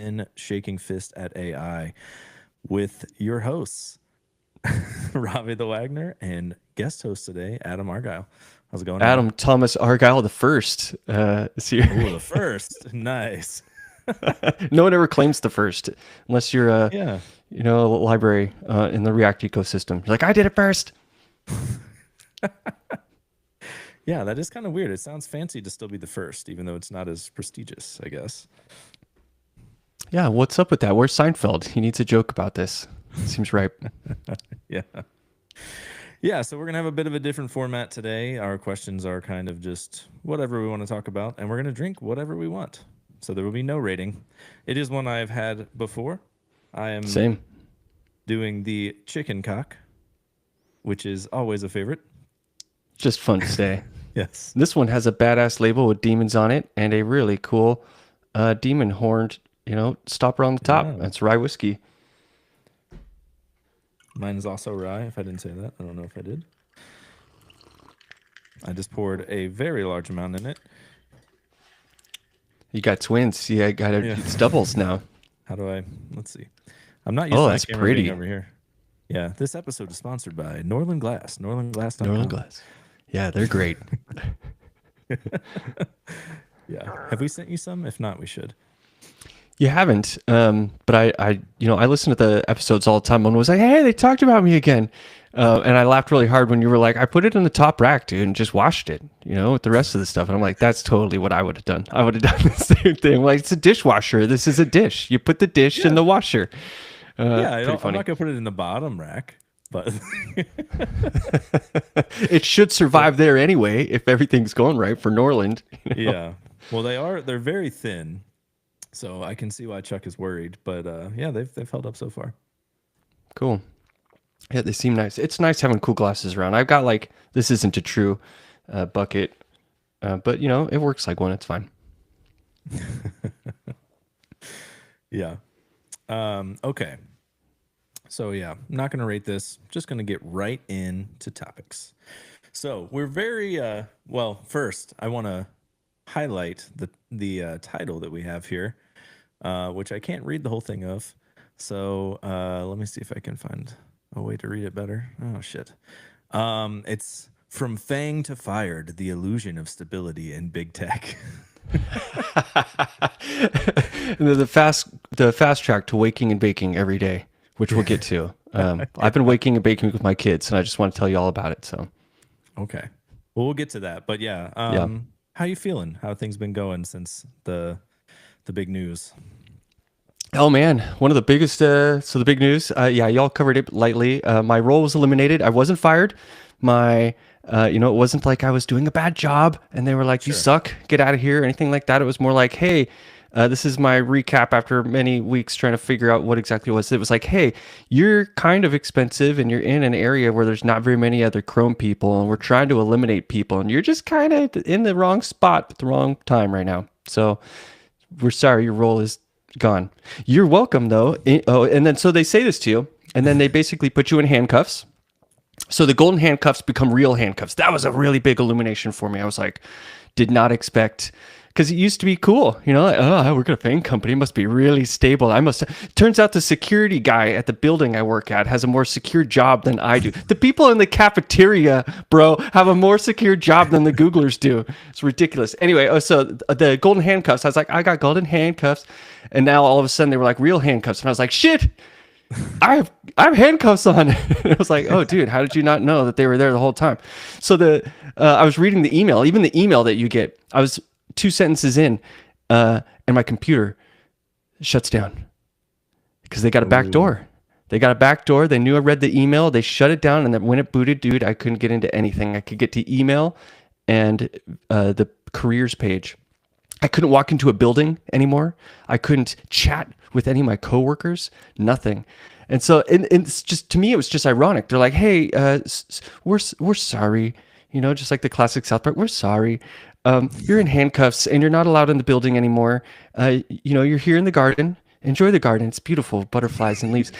in Shaking Fist at AI with your hosts, Ravi the Wagner, and guest host today, Adam Argyle. How's it going, Adam Thomas Argyle the first is here. Oh, the first. Nice. No one ever claims the first unless you're Yeah. a library in the React ecosystem. You're like, I did it first. Yeah, that is kind of weird. It sounds fancy to still be the first, even though it's not as prestigious, I guess. Yeah, what's up with that? Where's Seinfeld? He needs a joke about this. Seems right. Yeah. Yeah, so we're going to have a bit of a different format today. Our questions are kind of just whatever we want to talk about, and we're going to drink whatever we want. So there will be no rating. It is one I've had before. I am Same. doing the chicken cock, which is always a favorite. Just fun to say. Yes. This one has a badass label with demons on it and a really cool demon horned, stopper on the top. Yeah. That's rye whiskey. Mine is also rye, if I didn't say that. I don't know if I did. I just poured a very large amount in it. You got twins. Yeah, it's doubles now. How do I? Let's see. I'm not used to that's my camera pretty being over here. Yeah, this episode is sponsored by Norland Glass. NorlandGlass.com. Norland Glass. Yeah, they're great. Yeah. Have we sent you some? If not, we should. You haven't, but I listen to the episodes all the time and was like, hey, they talked about me again. And I laughed really hard when you were like, I put it in the top rack, dude, and just washed it, with the rest of the stuff. And I'm like, that's totally what I would have done. I would have done the same thing. Like, it's a dishwasher. This is a dish. You put the dish in the washer. I'm not going to put it in the bottom rack, but it should survive there anyway if everything's going right for Norland. Yeah. Well, they're very thin. So I can see why Chuck is worried, but they've held up so far. Cool. Yeah, they seem nice. It's nice having cool glasses around. I've got this isn't a true bucket, but it works like one. It's fine. Yeah. Okay. So I'm not going to rate this. Just going to get right into topics. So we're very first I want to highlight the title that we have here, which I can't read the whole thing of. So let me see if I can find a way to read it better. Oh shit. It's From FAANG to Fired: The Illusion of Stability in Big Tech. the fast track to waking and baking every day, which we'll get to. I've been waking and baking with my kids, and I just want to tell you all about it. So, okay, well, we'll get to that. But how you feeling? How have things been going since the big news? Oh man, one of the biggest. So the big news. Y'all covered it lightly. My role was eliminated. I wasn't fired. It wasn't like I was doing a bad job and they were like, you suck, get out of here, or anything like that. It was more like, hey, this is my recap after many weeks trying to figure out what exactly it was. It was like, hey, you're kind of expensive and you're in an area where there's not very many other Chrome people and we're trying to eliminate people and you're just kind of in the wrong spot at the wrong time right now. So we're sorry, your role is gone. You're welcome though. And then so they say this to you and then they basically put you in handcuffs. So the golden handcuffs become real handcuffs. That was a really big illumination for me. I was like, did not expect, because it used to be cool, like, oh, I work at a FAANG company, must be really stable. Turns out the security guy at the building I work at has a more secure job than I do. The people in the cafeteria, bro, have a more secure job than the Googlers do. It's ridiculous. Anyway, so the golden handcuffs, I was like, I got golden handcuffs. And now all of a sudden they were like real handcuffs. And I was like, shit, I have handcuffs on. I was like, oh, dude, how did you not know that they were there the whole time? So I was reading the email, even the email that you get. I was 2 sentences in, and my computer shuts down because they got a back door. They got a back door. They knew I read the email. They shut it down, and then when it booted, dude, I couldn't get into anything. I could get to email and the careers page. I couldn't walk into a building anymore. I couldn't chat with any of my coworkers, nothing. And so it's just, to me, it was just ironic. They're like, hey, we're sorry, just like the classic South Park, we're sorry. You're in handcuffs and you're not allowed in the building anymore. You're here in the garden. Enjoy the garden. It's beautiful, butterflies and leaves.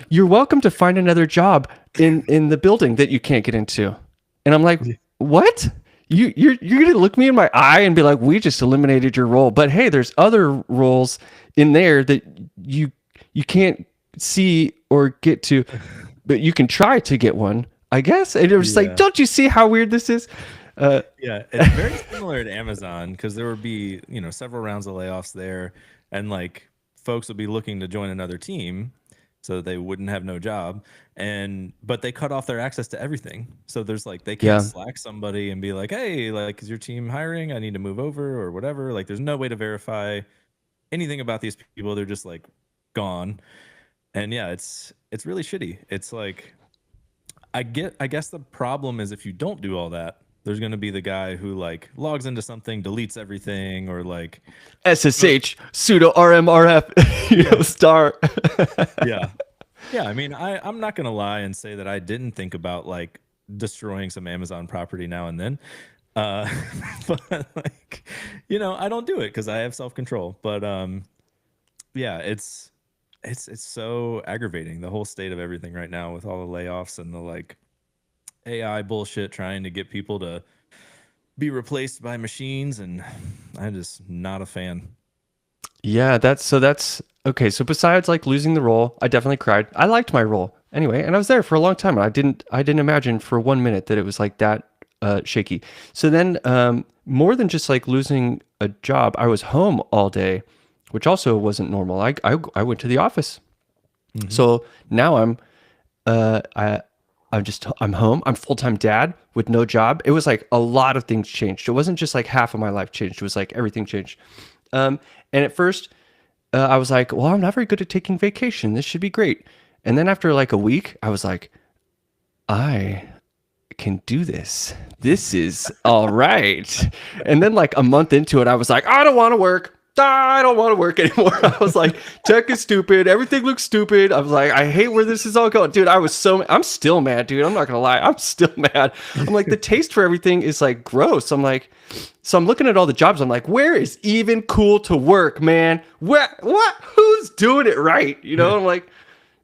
You're welcome to find another job in the building that you can't get into. And I'm like, what? You're gonna look me in my eye and be like, we just eliminated your role. But hey, there's other roles in there that you you can't see or get to, but you can try to get one, I guess. And it was just like, Yeah. don't you see how weird this is? Uh, Yeah, it's very similar to Amazon because there would be, several rounds of layoffs there, and like folks would be looking to join another team so that they wouldn't have no job. And but they cut off their access to everything. So there's like they can't yeah. Slack somebody and be like, "Hey, like is your team hiring? I need to move over or whatever." Like there's no way to verify anything about these people. They're just like gone. And yeah, it's really shitty. It's like I guess the problem is if you don't do all that, there's going to be the guy who like logs into something, deletes everything, or like goes, SSH sudo RMRF yeah, star. yeah, yeah. I mean, I'm not going to lie and say that I didn't think about like destroying some Amazon property now and then, uh, but like, I don't do it because I have self control. But yeah, it's so aggravating the whole state of everything right now with all the layoffs and the like AI bullshit trying to get people to be replaced by machines, and I'm just not a fan. Yeah, that's okay. So besides like losing the role, I definitely cried. I liked my role anyway, and I was there for a long time. And I didn't imagine for 1 minute that it was like that shaky. So then, more than just like losing a job, I was home all day, which also wasn't normal. I went to the office. Hmm. So now I I'm home. I'm full time dad with no job. It was like a lot of things changed. It wasn't just like half of my life changed. It was like everything changed. And at first, I was like, well, I'm not very good at taking vacation. This should be great. And then after like a week, I was like, I can do this. This is all right. And then like a month into it, I was like, I don't want to work. I don't want to work anymore. I was like, tech is stupid. Everything looks stupid. I was like, I hate where this is all going. Dude, I'm still mad, dude. I'm not going to lie. I'm still mad. I'm like, the taste for everything is like gross. I'm like, so I'm looking at all the jobs. I'm like, where is even cool to work, man? What? Who's doing it right? I'm like,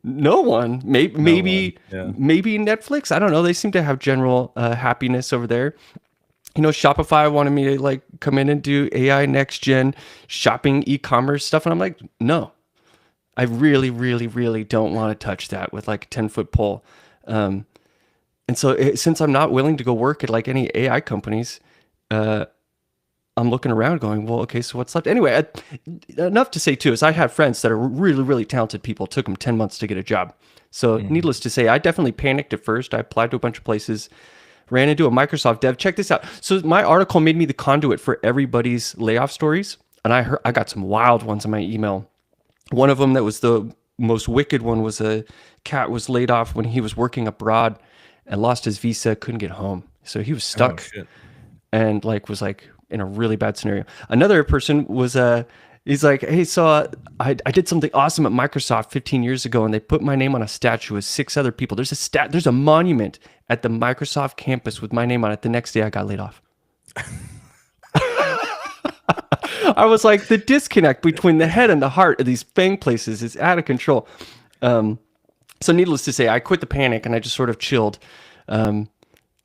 no one. Maybe, No one. maybe, Yeah. maybe Netflix. I don't know. They seem to have general happiness over there. Shopify wanted me to like come in and do AI next gen shopping e-commerce stuff. And I'm like, no, I really, really, really don't want to touch that with like a 10-foot pole. And so since I'm not willing to go work at like any AI companies, I'm looking around going, well, okay, so what's left? Anyway, enough to say too, is I have friends that are really, really talented people. It took them 10 months to get a job. So Hmm. needless to say, I definitely panicked at first. I applied to a bunch of places, ran into a Microsoft dev. Check this out. So my article made me the conduit for everybody's layoff stories. And I got some wild ones in my email. One of them that was the most wicked one was a cat was laid off when he was working abroad and lost his visa, couldn't get home. So he was Oh stuck shit. and like was like in a really bad scenario. Another person was he's like, hey, so I did something awesome at Microsoft 15 years ago, and they put my name on a statue with 6 other people. There's a monument at the Microsoft campus with my name on it. The next day, I got laid off. I was like, the disconnect between the head and the heart of these FAANG places is out of control. So needless to say, I quit the panic and I just sort of chilled. And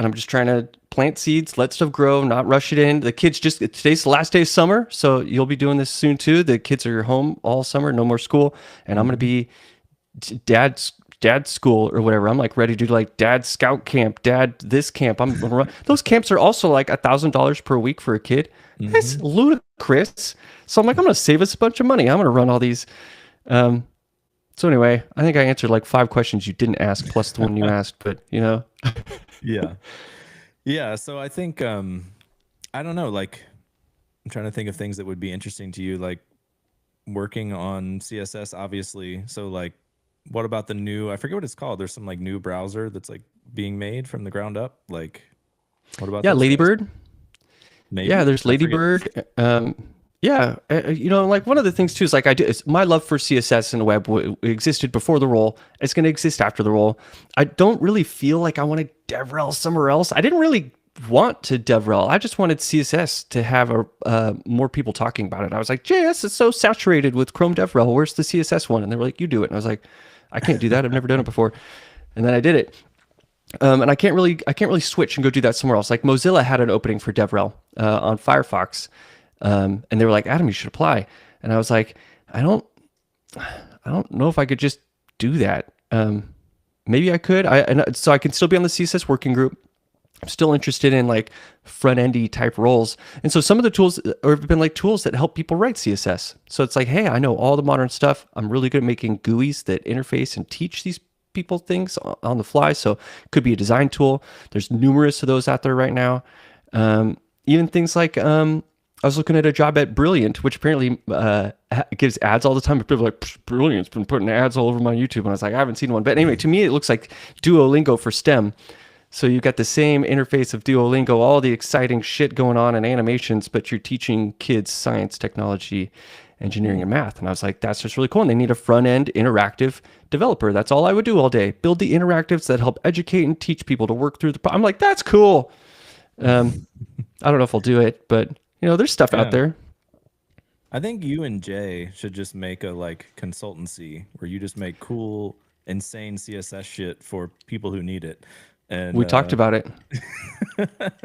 I'm just trying to plant seeds, let stuff grow, not rush it in. The kids today's the last day of summer, so you'll be doing this soon too. The kids are home all summer, no more school, and I'm gonna Hmm. be dad's school or whatever. I'm like ready to do like dad scout camp, dad this camp. I'm gonna run. Those camps are also like $1,000 per week for a kid. That's Hmm. ludicrous. So I'm like, I'm gonna save us a bunch of money. I'm gonna run all these. Um, so anyway, I think I answered like 5 questions you didn't ask plus the one you asked, but Yeah. Yeah. So I think I don't know, like I'm trying to think of things that would be interesting to you, like working on CSS, obviously. So like what about the new, I forget what it's called. There's some like new browser that's like being made from the ground up. Like what about yeah, those guys? Ladybird. Yeah, Maybe. there's I forget. Ladybird. Yeah, like one of the things too is like my love for CSS and the web existed before the role. It's going to exist after the role. I don't really feel like I want to DevRel somewhere else. I didn't really want to DevRel. I just wanted CSS to have more people talking about it. I was like, JS is so saturated with Chrome DevRel. Where's the CSS one? And they were like, you do it. And I was like, I can't do that. I've never done it before. And then I did it. And I can't really switch and go do that somewhere else. Like Mozilla had an opening for DevRel on Firefox, and they were like, Adam, you should apply. And I was like, I don't I don't know if I could just do that. Maybe I could. So I can still be on the CSS working group. I'm still interested in like front endy type roles. And so some of the tools have been like tools that help people write CSS. So it's like, hey, I know all the modern stuff. I'm really good at making GUIs that interface and teach these people things on the fly. So it could be a design tool. There's numerous of those out there right now. Even things like I was looking at a job at Brilliant, which apparently gives ads all the time. People are like, Brilliant's been putting ads all over my YouTube. And I was like, I haven't seen one. But anyway, to me, it looks like Duolingo for STEM. So you've got the same interface of Duolingo, all the exciting shit going on in animations, but you're teaching kids science, technology, engineering, and math. And I was like, that's just really cool. And they need a front end interactive developer. That's all I would do all day. Build the interactives that help educate and teach people to work through I'm like, that's cool. I don't know if I'll do it, but there's stuff out Yeah. there. I think you and Jay should just make a like consultancy where you just make cool, insane CSS shit for people who need it. And We talked about it.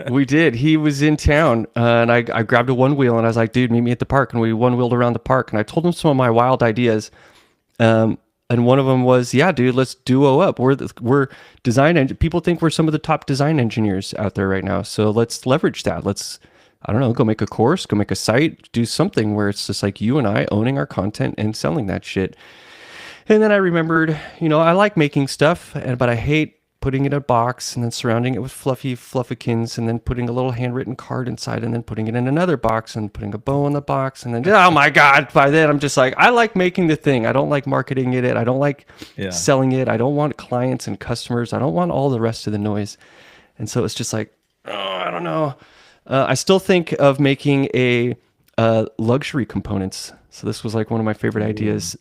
We did. He was in town, and I grabbed a one wheel, and I was like, "Dude, meet me at the park." And we one wheeled around the park, and I told him some of my wild ideas. And one of them was, "Yeah, dude, let's duo up. We're people think we're some of the top design engineers out there right now. So let's leverage that. Let's, I don't know, go make a course, go make a site, do something where it's just like you and I owning our content and selling that shit." And then I remembered, I like making stuff, but I hate putting it in a box and then surrounding it with fluffy fluffykins and then putting a little handwritten card inside and then putting it in another box and putting a bow in the box. And then, oh my God, by then I'm just like, I like making the thing. I don't like marketing it. I don't like yeah. selling it. I don't want clients and customers. I don't want all the rest of the noise. And so it's just like, oh, I don't know. I still think of making a luxury components. So this was like one of my favorite ideas.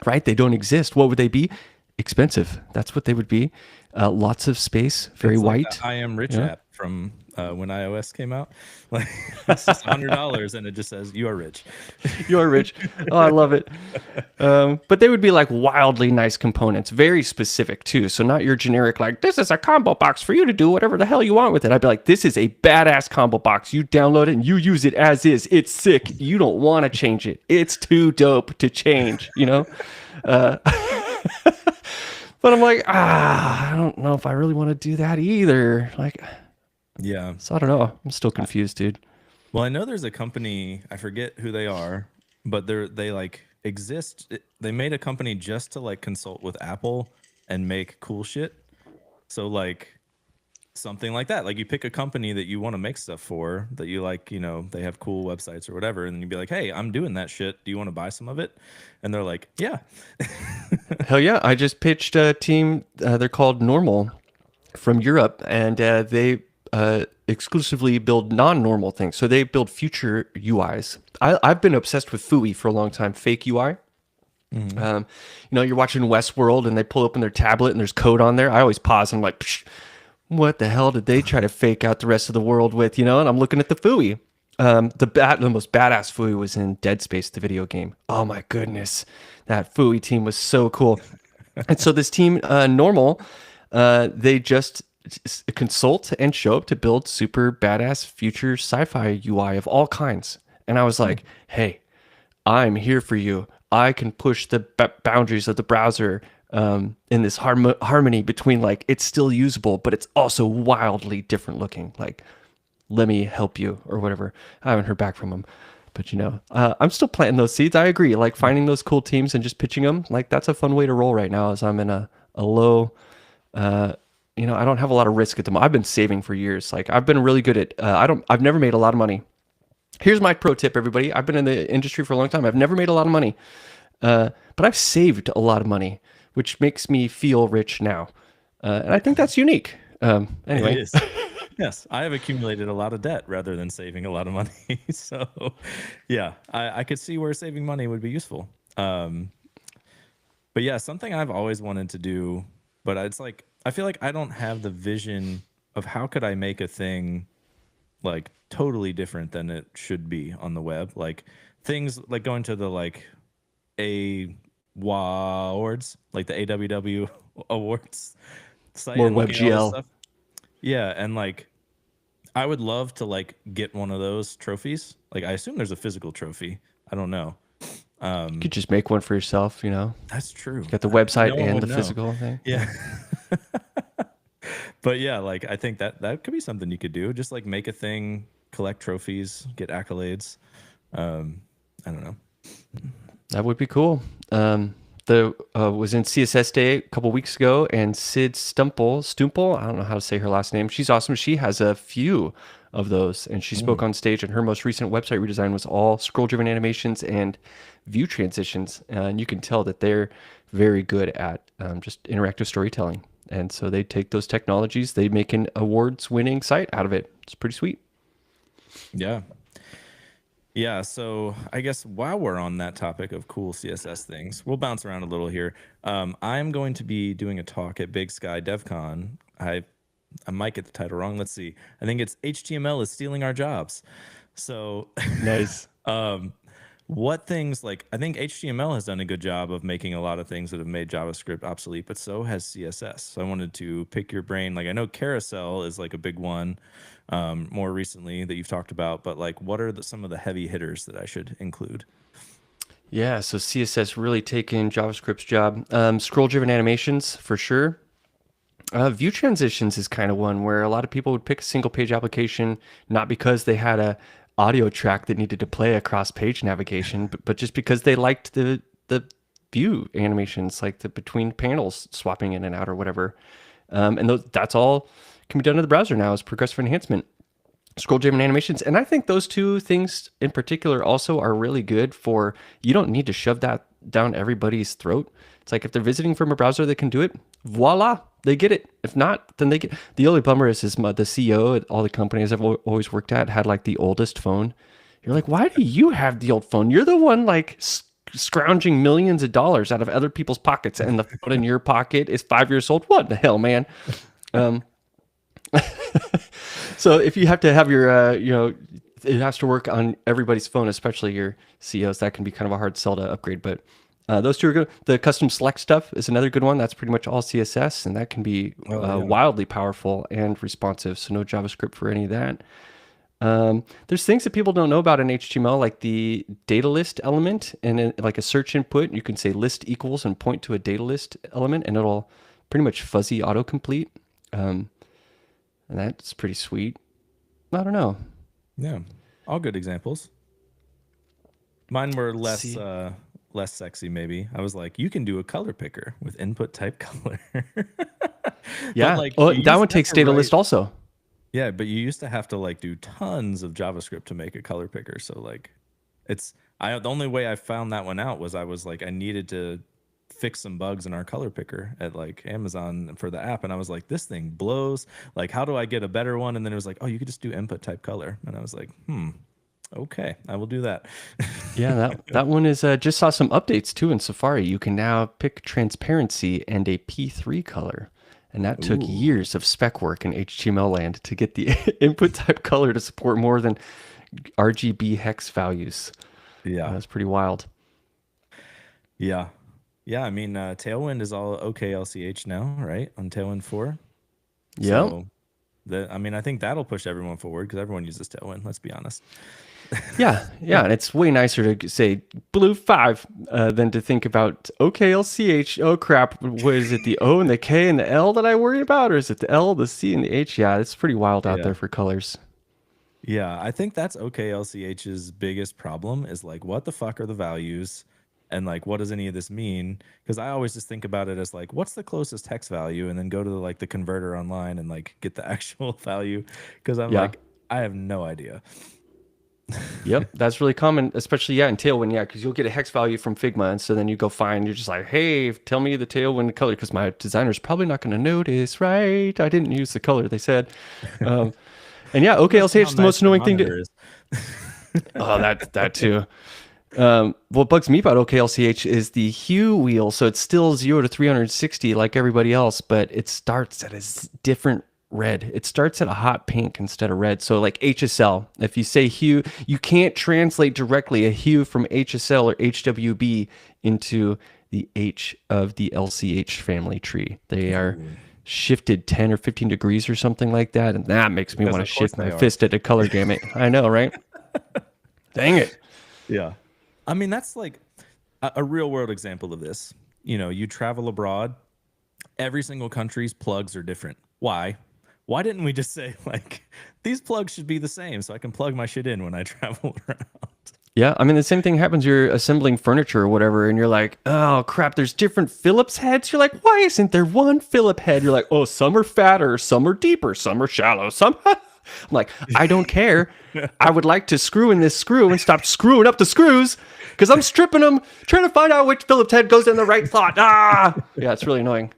Right? They don't exist. What would they be? Expensive. That's what they would be. Lots of space, very It's like white. the I Am Rich Yeah. app from when iOS came out. Like it's just $100 and it just says you are rich. You're rich. Oh, I love it. But they would be like wildly nice components, very specific too. So not your generic, like, this is a combo box for you to do whatever the hell you want with it. I'd be like, this is a badass combo box. You download it and you use it as is. It's sick. You don't want to change it. It's too dope to change, But I'm like, I don't know if I really want to do that either. Like, Yeah. so I don't know. I'm still confused, dude. Well, I know there's a company, I forget who they are, but they like exist. They made a company just to like consult with Apple and make cool shit. So like something like that. Like you pick a company that you want to make stuff for that you like, they have cool websites or whatever, and you'd be like, "Hey, I'm doing that shit. Do you want to buy some of it?" And they're like, "Yeah." Hell yeah. I just pitched a team. They're called Normal from Europe, and they exclusively build non-normal things. So they build future UIs. I've been obsessed with FUI for a long time, fake UI. You're watching Westworld and they pull open their tablet and there's code on there. I always pause and I'm like, psh, what the hell did they try to fake out the rest of the world with? And I'm looking at the FUI. The most badass FUI was in Dead Space, the video game. Oh my goodness, that FUI team was so cool. And so this team, Normal, they just consult and show up to build super badass future sci-fi UI of all kinds. And I was like, hey, I'm here for you. I can push the boundaries of the browser in this harmony between like it's still usable, but it's also wildly different looking. Like, let me help you or whatever. I haven't heard back from them, but I'm still planting those seeds. I agree. Like finding those cool teams and just pitching them. Like that's a fun way to roll right now. As I'm in a low. I don't have a lot of risk at the moment. I've been saving for years. Like I've been really good at. I've never made a lot of money. Here's my pro tip, everybody. I've been in the industry for a long time. I've never made a lot of money, but I've saved a lot of money, which makes me feel rich now. And I think that's unique. Anyway. It is. Yes, I have accumulated a lot of debt rather than saving a lot of money. So, yeah, I could see where saving money would be useful. But yeah, something I've always wanted to do, but it's like I feel like I don't have the vision of how could I make a thing like totally different than it should be on the web. Like things like going to the like AWA awards, like the AWW awards. site More and looking at all this WebGL. stuff. Yeah, and like I would love to like get one of those trophies. Like I assume there's a physical trophy. I don't know. You could just make one for yourself, you know. That's true. You got the No website one and would the know. physical thing. Yeah. Yeah. But yeah, like I think that could be something you could do. Just like make a thing, collect trophies, get accolades. Um, I don't know. That would be cool. The was in CSS Day a couple weeks ago, and Sid Stumple, I don't know how to say her last name. She's awesome. She has a few of those, and she spoke Mm, on stage. And her most recent website redesign was all scroll-driven animations and view transitions, and you can tell that they're very good at just interactive storytelling. And so they take those technologies, they make an awards-winning site out of it. It's pretty sweet. yeah. Yeah, so I guess while we're on that topic of cool CSS things, we'll bounce around a little here. I'm going to be doing a talk at Big Sky DevCon. I might get the title wrong. Let's see. I think it's HTML is stealing our jobs. So, Nice. what things like I think HTML has done a good job of making a lot of things that have made JavaScript obsolete, but so has CSS. So I wanted to pick your brain. Like I know carousel is like a big one more recently that you've talked about, but like what are some of the heavy hitters that I should include? Yeah, so CSS really taking JavaScript's job. Scroll-driven animations for sure. View transitions is kind of one where a lot of people would pick a single page application, not because they had a audio track that needed to play across page navigation, but just because they liked the view animations, like the between panels swapping in and out or whatever. And that's all can be done in the browser now as progressive enhancement. Scroll driven animations. And I think those two things in particular also are really good for you don't need to shove that down everybody's throat. It's like if they're visiting from a browser that can do it, voila, they get it. If not, then they get the only bummer is the CEO at all the companies I've always worked at had like the oldest phone. You're like, why do you have the old phone? You're the one like scrounging millions of dollars out of other people's pockets, and the phone in your pocket is 5 years old. What the hell, man? Um, So if you have to have your, it has to work on everybody's phone, especially your CEOs. That can be kind of a hard sell to upgrade. But those two are good. The custom select stuff is another good one. That's pretty much all CSS, and that can be Oh yeah. wildly powerful and responsive. So no JavaScript for any of that. There's things that people don't know about in HTML, like the data list element, and like a search input. You can say list equals and point to a data list element, and it'll pretty much fuzzy autocomplete. And that's pretty sweet. I don't know. Yeah. All good examples. Mine were Let's less see. less sexy maybe. I was like, you can do a color picker with input type color. But Yeah. like Oh, you that used one to have takes to data write list also. yeah, but you used to have to like do tons of JavaScript to make a color picker. So like it's I the only way I found that one out was I was like I needed to fix some bugs in our color picker at like Amazon for the app and I was like this thing blows. Like how do I get a better one? And then it was like, "Oh, you could just do input type color." And I was like, okay, I will do that." Yeah, that one is just saw some updates too in Safari. You can now pick transparency and a P3 color. And that took Ooh. years of spec work in HTML land to get the input type color to support more than RGB hex values. Yeah. That's pretty wild. Yeah. Yeah, I mean Tailwind is all OKLCH now, right? On Tailwind 4. Yep. So I mean I think that'll push everyone forward because everyone uses Tailwind, let's be honest. Yeah, yeah, and it's way nicer to say blue 5 than to think about OKLCH. Oh crap, what is it? The O and the K and the L that I worry about, or is it the L, the C, and the H? Yeah, it's pretty wild out Yeah. there for colors. Yeah, I think that's OKLCH's biggest problem is like, what the fuck are the values? And like, what does any of this mean? Because I always just think about it as like, what's the closest hex value? And then go to like the converter online and like get the actual value. Because I'm Yeah, like, I have no idea. yep, that's really common, especially in Tailwind. Yeah, because you'll get a hex value from Figma, and so then you go find. You're just like, hey, tell me the Tailwind color, because my designer's probably not going to notice, right? I didn't use the color they said. Um, and yeah, It must be OKLCH how is the nice most their annoying thing to. monitor is. Oh, that too. What bugs me about OKLCH is the hue wheel. So it's still 0 to 360 like everybody else, but it starts at a different red. It starts at a hot pink instead of red. So like HSL, if you say hue, you can't translate directly a hue from HSL or HWB into the H of the LCH family tree. They are Ooh. shifted 10 or 15 degrees or something like that, and that makes me Because want to of course shift my they are. fist at a color gamut. I know, right? Dang it. Yeah. I mean, that's like a real world example of this. You know, you travel abroad, every single country's plugs are different. Why? Why didn't we just say, like, these plugs should be the same so I can plug my shit in when I travel around? Yeah, I mean the same thing happens. You're assembling furniture or whatever, and you're like, "Oh crap, there's different Phillips heads." You're like, "Why isn't there one Phillip head?" You're like, "Oh, some are fatter, some are deeper, some are shallow, some." I'm like, "I don't care. I would like to screw in this screw and stop screwing up the screws because I'm stripping them, trying to find out which Phillips head goes in the right slot." Ah, yeah, it's really annoying.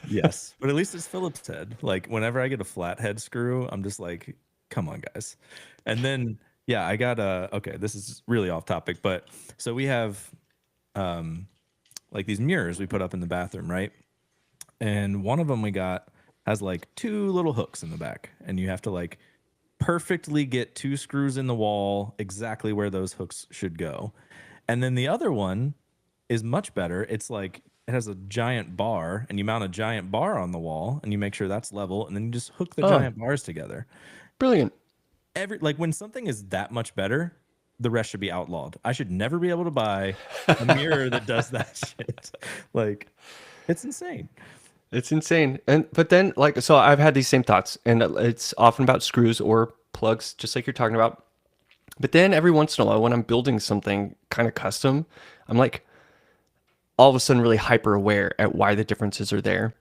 Yes. But at least it's Phillips head. Like, whenever I get a flathead screw, I'm just like, come on, guys. And then, yeah, I got okay, this is really off topic, but so we have um, like these mirrors we put up in the bathroom, right? And one of them we got has like two little hooks in the back, and you have to like perfectly get two screws in the wall exactly where those hooks should go. And then the other one is much better. It's like it has a giant bar, and you mount a giant bar on the wall, and you make sure that's level, and then you just hook the Oh, giant bars together. brilliant. Every like when something is that much better, the rest should be outlawed. I should never be able to buy a mirror that does that shit. Like, it's insane. It's insane. And but then like so I've had these same thoughts, and it's often about screws or plugs, just like you're talking about. But then every once in a while, when I'm building something kind of custom, I'm like all of a sudden really hyper aware at why the differences are there.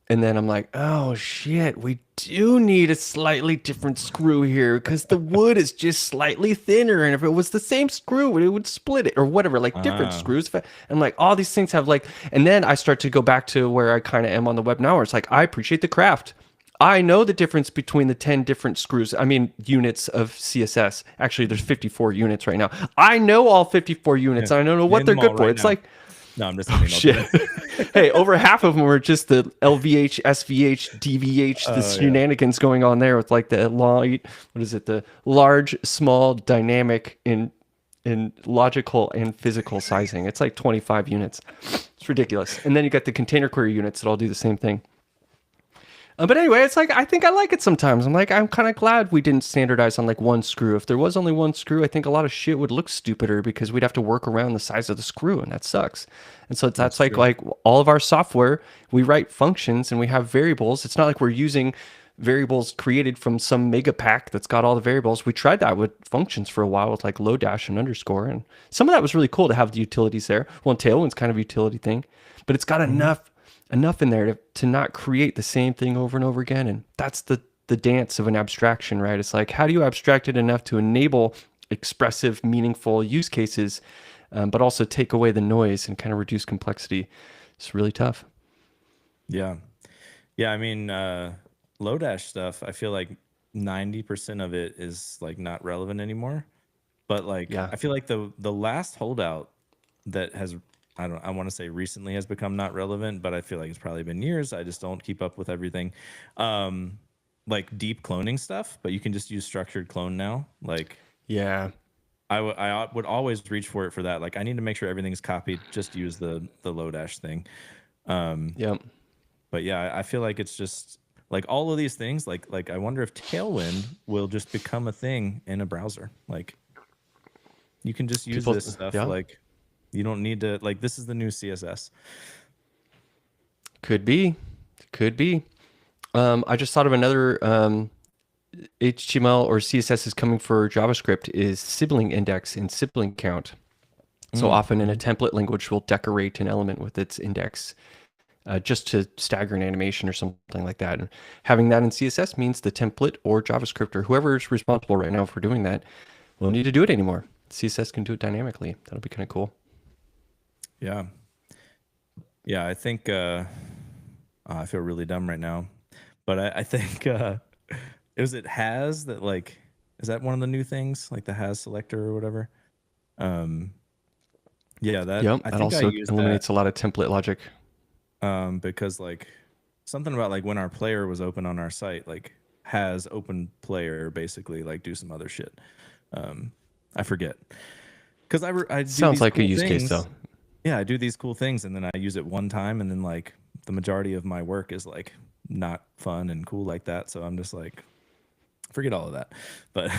And then I'm like, oh shit, we do need a slightly different screw here because the wood is just slightly thinner. And if it was the same screw, it would split it or whatever, like different Ah, screws. And like all these things have like, and then I start to go back to where I kind of am on the web now, where it's like, I appreciate the craft. I know the difference between the 10 different screws. I mean, units of CSS. Actually, there's 54 units right now. I know all 54 yeah. units. I don't know what Name they're them all good for. right It's now. like, No, I'm just oh kidding. I'll do shit. it. Hey, over half of them are just the LVH, SVH, DVH, the Oh yeah. shenanigans going on there with like the light, what is it, the large, small, dynamic in logical and physical sizing. It's like 25 units. It's ridiculous. And then you got the container query units that all do the same thing. But anyway, it's like I think I like it sometimes. I'm like I'm kind of glad we didn't standardize on like one screw. If there was only one screw, I think a lot of shit would look stupider because we'd have to work around the size of the screw, and that sucks. And so That's that's like true. like all of our software, we write functions and we have variables. It's not like we're using variables created from some mega pack that's got all the variables. We tried that with functions for a while with like low dash and underscore, and some of that was really cool to have the utilities there. Well, and Tailwind's kind of a utility thing, but it's got Hmm. enough in there to not create the same thing over and over again. And that's the dance of an abstraction, right? It's like, how do you abstract it enough to enable expressive, meaningful use cases, but also take away the noise and kind of reduce complexity? It's really tough. Yeah. Yeah. I mean, Lodash stuff, I feel like 90% of it is like not relevant anymore. But like Yeah. I feel like the last holdout that has I want to say recently has become not relevant, but I feel like it's probably been years. I just don't keep up with everything. Um like deep cloning stuff, but you can just use structured clone now. Like Yeah. I would always reach for it for that. Like I need to make sure everything's copied. Just use the Lodash thing. Um, Yep. but yeah, I feel like it's just like all of these things. Like I wonder if Tailwind will just become a thing in a browser. Like you can just use People, this stuff. yeah, Like you don't need to. Like this is the new CSS. could be. Could be. I just thought of another HTML or CSS is coming for JavaScript is sibling index and sibling count. So often in a Mm-hmm. template language, we'll decorate an element with its index just to stagger an animation or something like that. And having that in CSS means the template or JavaScript or whoever is responsible right now for doing that won't need to do it anymore. CSS can do it dynamically. That'll be kind of cool. Yeah, yeah. I think I feel really dumb right now, but I think is it has that like is that one of the new things like the has selector or whatever? Um, yeah, that Yep, I that think I also used that eliminates a lot of template logic. because like something about like when our player was open on our site, like has open player basically like do some other shit. Um, I forget because I do Sounds these like a cool use case though. things. Yeah, I do these cool things and then I use it one time and then like the majority of my work is like not fun and cool like that. So I'm just like, forget all of that. But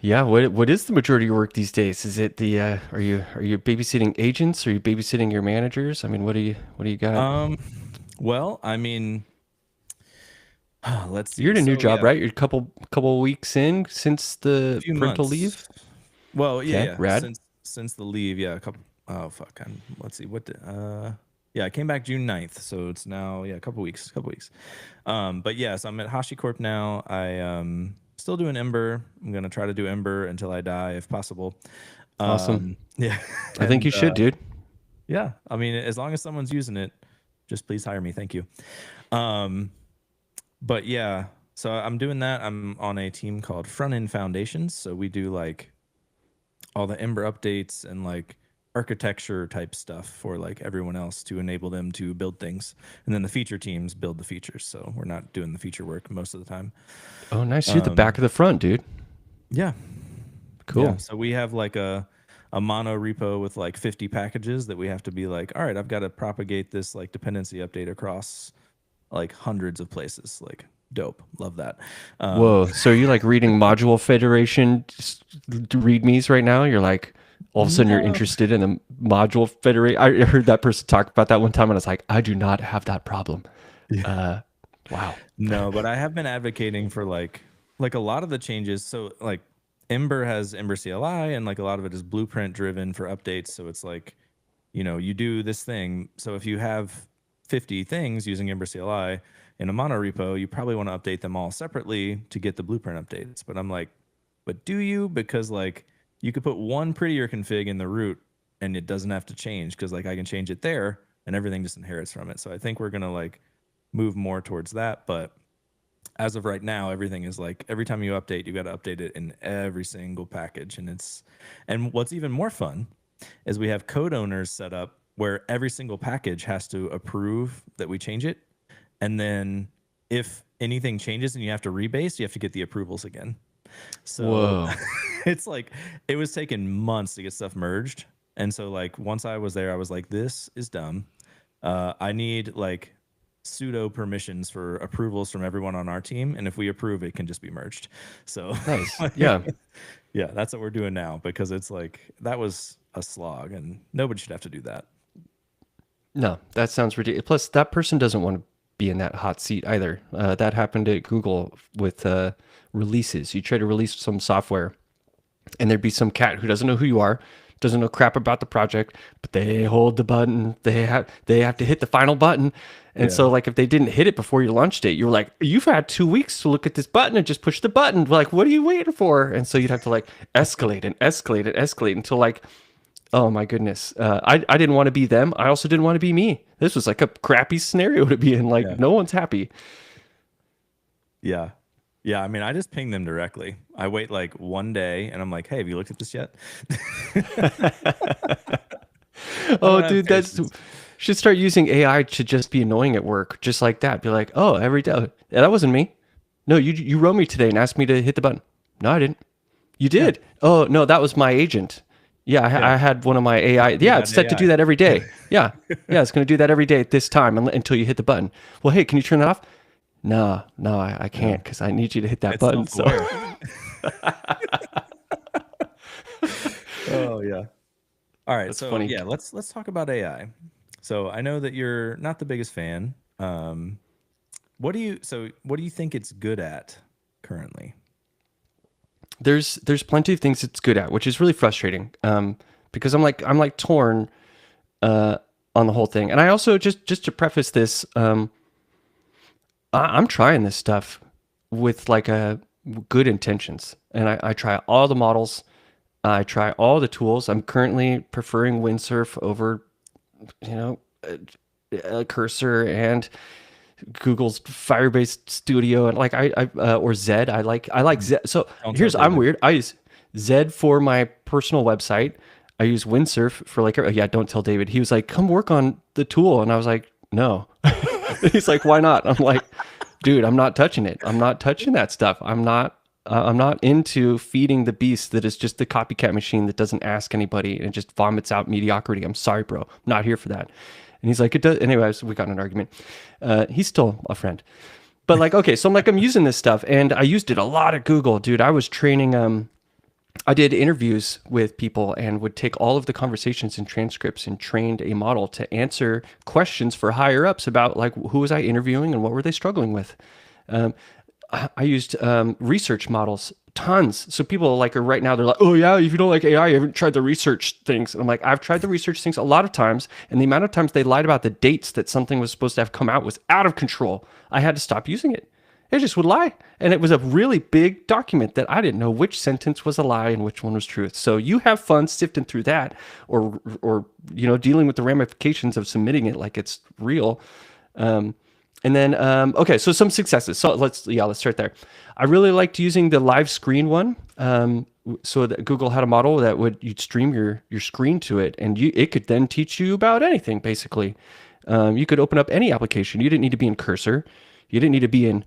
Yeah, what is the majority of your work these days? Is it the are you babysitting agents? Are you babysitting your managers? I mean, what do you got? um, well, I mean, let's You're see. in a new So job, yeah, right? You're a couple weeks in since the few parental leave. months. Well, yeah, Okay, yeah. rad. Since the leave, yeah, a couple. Oh fuck. Let's see. Yeah, I came back June 9th, so it's now a couple weeks, couple weeks. But yeah, so I'm at HashiCorp now. I still doing Ember. I'm gonna try to do Ember until I die, if possible. Awesome. Yeah, I think and you should, dude. yeah, I mean, as long as someone's using it, just please hire me. Thank you. Um, but yeah, so I'm doing that. I'm on a team called Front End Foundations. So we do like all the Ember updates and like architecture type stuff for like everyone else to enable them to build things. And then the feature teams build the features. So we're not doing the feature work most of the time. Oh, nice. You're the back of the front, dude. Yeah. Yeah. Cool. So we have like a mono repo with like 50 packages that we have to be like, all right, I've got to propagate this like dependency update across like hundreds of places. Like dope. Love that. Whoa. So are you like reading Module Federation readmes right now? You're like, all of a sudden you're No. interested in the Module Federation. I heard that person talk about that one time, and I was like, I do not have that problem. Wow. No, but I have been advocating for like a lot of the changes. So like Ember has Ember CLI and like a lot of it is blueprint driven for updates. So it's like, you do this thing. So if you have 50 things using Ember CLI in a mono repo, you probably want to update them all separately to get the blueprint updates. But I'm like, but do you? Because like you could put one prettier config in the root and it doesn't have to change because like I can change it there and everything just inherits from it. So I think we're gonna like move more towards that. But as of right now, everything is like every time you update, you got to update it in every single package. And what's even more fun is we have code owners set up where every single package has to approve that we change it. And then if anything changes and you have to rebase, you have to get the approvals again. So Whoa. it's like it was taking months to get stuff merged. And so like once I was there, I was like, this is dumb. I need like pseudo permissions for approvals from everyone on our team. And if we approve, it can just be merged. So Nice. Yeah. yeah, that's what we're doing now because it's like that was a slog and nobody should have to do that. No, that sounds ridiculous. Plus, that person doesn't want to be in that hot seat either. That happened at Google with releases. You try to release some software, and there'd be some cat who doesn't know who you are, doesn't know crap about the project, but they hold the button. They have to hit the final button. And Yeah. so, like, if they didn't hit it before your launch date, you were like, you've had 2 weeks to look at this button and just push the button. We're like, what are you waiting for? And so you'd have to like escalate and escalate and escalate until like, oh my goodness. I didn't want to be them. I also didn't want to be me. This was like a crappy scenario to be in. Like, Yeah. no one's happy. Yeah. Yeah. I mean, I just ping them directly. I wait like one day and I'm like, hey, have you looked at this yet? I Oh, don't have dude, that's patience. should start using AI to just be annoying at work, just like that. Be like, oh, every day, yeah, that wasn't me. No, you wrote me today and asked me to hit the button. No, I didn't. You Yeah. did. Oh no, that was my agent. Yeah, Yeah. I had one of my AI. You Yeah, had it's set to do AI. that every day. Yeah, yeah, it's going to do that every day at this time until you hit the button. Well, hey, can you turn that off? No, no, I can't because I need you to hit that It's button. So self-aware. Oh yeah. All right. that's So funny. yeah, let's talk about AI. So I know that you're not the biggest fan. What do you think it's good at currently? There's plenty of things it's good at, which is really frustrating. Because I'm like torn on the whole thing. And I also just to preface this, I'm trying this stuff with like a good intentions, and I try all the models, I try all the tools. I'm currently preferring Windsurf over, you know, Cursor and Google's Firebase Studio, and like or Zed. I like Zed. So Don't tell here's I'm David. weird. I use Zed for my personal website. I use Windsurf for like yeah. Don't tell David. He was like, come work on the tool, and I was like, no. He's like, why not? I'm like, dude, I'm not touching it. I'm not touching that stuff. I'm not into feeding the beast that is just the copycat machine that doesn't ask anybody and it just vomits out mediocrity. I'm sorry, bro. I'm not here for that. And he's like, it does. Anyways, we got in an argument. He's still a friend. But like, okay, so I'm like, I'm using this stuff, and I used it a lot at Google, dude. I was training. I did interviews with people and would take all of the conversations and transcripts and trained a model to answer questions for higher ups about like who was I interviewing and what were they struggling with. Um, I used research models tons. So people like are right now, they're like, oh yeah, if you don't like AI, you haven't tried the research things. And I'm like, I've tried the research things a lot of times, and the amount of times they lied about the dates that something was supposed to have come out was out of control. I had to stop using it. It just would lie. And it was a really big document that I didn't know which sentence was a lie and which one was truth. So you have fun sifting through that, or dealing with the ramifications of submitting it like it's real. And then okay, so some successes. So let's start there. I really liked using the live screen one. So that Google had a model that you'd stream your screen to it, and it could then teach you about anything basically. You could open up any application. You didn't need to be in Cursor. You didn't need to be in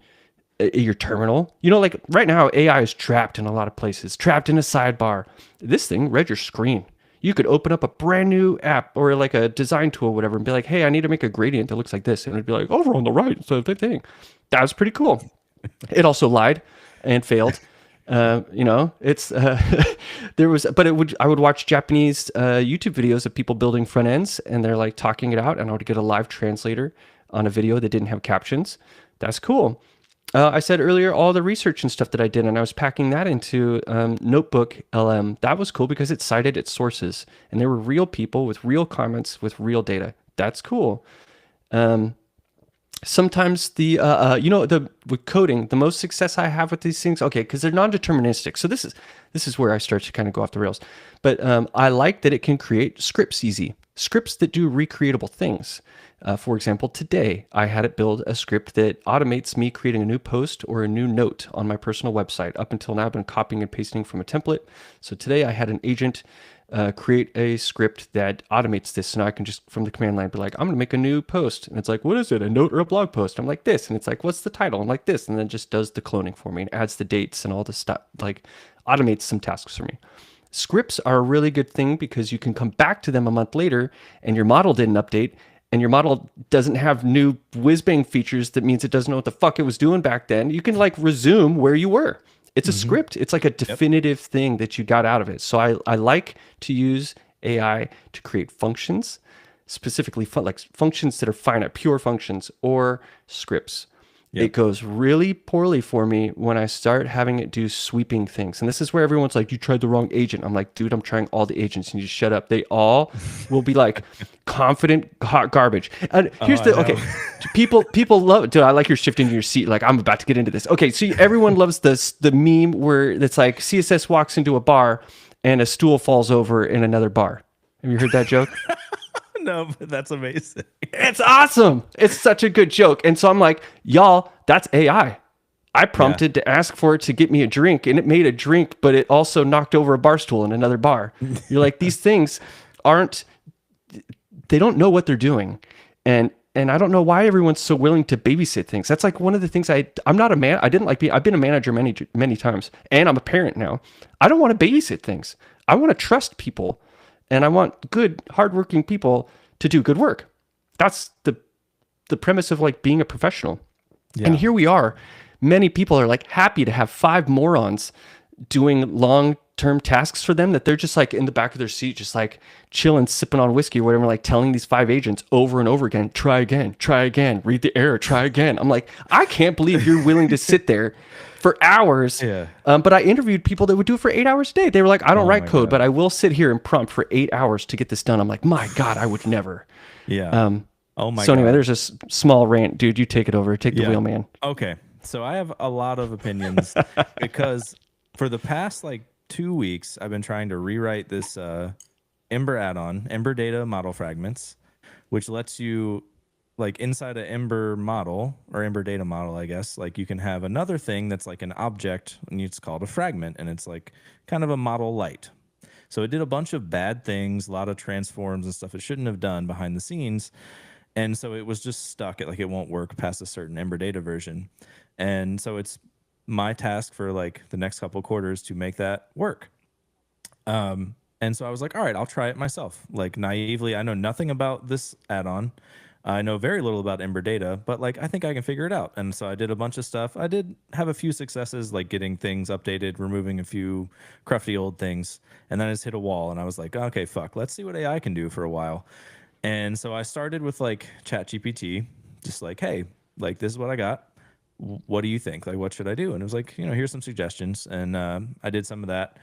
your terminal. Like right now, AI is trapped in a lot of places, trapped in a sidebar. This thing read your screen. You could open up a brand new app or like a design tool, or whatever, and be like, hey, I need to make a gradient that looks like this. And it'd be like, over on the right. So the thing that was pretty cool. It also lied and failed. It's there was, but I would watch Japanese YouTube videos of people building front ends, and they're like talking it out, and I would get a live translator on a video that didn't have captions. That's cool. I said earlier all the research and stuff that I did, and I was packing that into Notebook LM. That was cool because it cited its sources, and there were real people with real comments with real data. That's cool. Sometimes with coding, the most success I have with these things, okay, because they're non-deterministic. So this is where I start to kind of go off the rails. But I like that it can create scripts easy, scripts that do recreatable things. For example, today I had it build a script that automates me creating a new post or a new note on my personal website. Up until now, I've been copying and pasting from a template. So today I had an agent create a script that automates this. So now I can just, from the command line, be like, I'm going to make a new post. And it's like, what is it? A note or a blog post? I'm like this. And it's like, what's the title? I'm like this. And then it just does the cloning for me and adds the dates and all the stuff, like automates some tasks for me. Scripts are a really good thing because you can come back to them a month later and your model didn't update, and your model doesn't have new whiz-bang features. That means it doesn't know what the fuck it was doing back then. You can like resume where you were. It's a script. It's like a definitive thing that you got out of it. So I like to use AI to create functions, specifically like functions that are finite, pure functions, or scripts. It goes really poorly for me when I start having it do sweeping things. And this is where everyone's like, you tried the wrong agent. I'm like, dude, I'm trying all the agents and you just shut up. They all will be like confident hot garbage. And here's okay. People love it. Dude, I like you're shifting your seat. Like I'm about to get into this. Okay. So everyone loves the meme where it's like CSS walks into a bar and a stool falls over in another bar. Have you heard that joke? No, but that's amazing. It's awesome. It's such a good joke. And so I'm like, y'all, that's AI. I prompted to ask for it to get me a drink, and it made a drink, but it also knocked over a bar stool in another bar. You're like, these things they don't know what they're doing. And I don't know why everyone's so willing to babysit things. That's like one of the things I'm not a man. I've been a manager many times, and I'm a parent now. I don't want to babysit things. I want to trust people. And I want good, hardworking people to do good work. That's the premise of like being a professional. Yeah. And here we are. Many people are like happy to have 5 morons doing long-term tasks for them that they're just like in the back of their seat, just like chilling, sipping on whiskey or whatever, like telling these 5 agents over and over again, try again, read the error, try again. I'm like, I can't believe you're willing to sit there for hours. Yeah. But I interviewed people that would do it for 8 hours a day. They were like, I don't write code, but I will sit here and prompt for 8 hours to get this done. I'm like, my God, I would never. Yeah. So anyway, there's a small rant, dude. You take it over. Take the wheel, man. Okay. So I have a lot of opinions because for the past like 2 weeks, I've been trying to rewrite this Ember add-on, Ember Data Model Fragments, which lets you, like inside an Ember model or Ember Data model, I guess, like you can have another thing that's like an object, and it's called a fragment, and it's like kind of a model light. So it did a bunch of bad things, a lot of transforms and stuff it shouldn't have done behind the scenes. And so it was just stuck at like it won't work past a certain Ember Data version. And so it's my task for like the next couple of quarters to make that work. And And so I was like, all right, I'll try it myself. Like naively, I know nothing about this add-on. I know very little about Ember Data, but like I think I can figure it out. And so I did a bunch of stuff. I did have a few successes, like getting things updated, removing a few crufty old things, and then I just hit a wall. And I was like, okay, fuck, let's see what AI can do for a while. And so I started with like ChatGPT, just like, hey, like this is what I got. What do you think? Like, what should I do? And it was like, here's some suggestions. And I did some of that.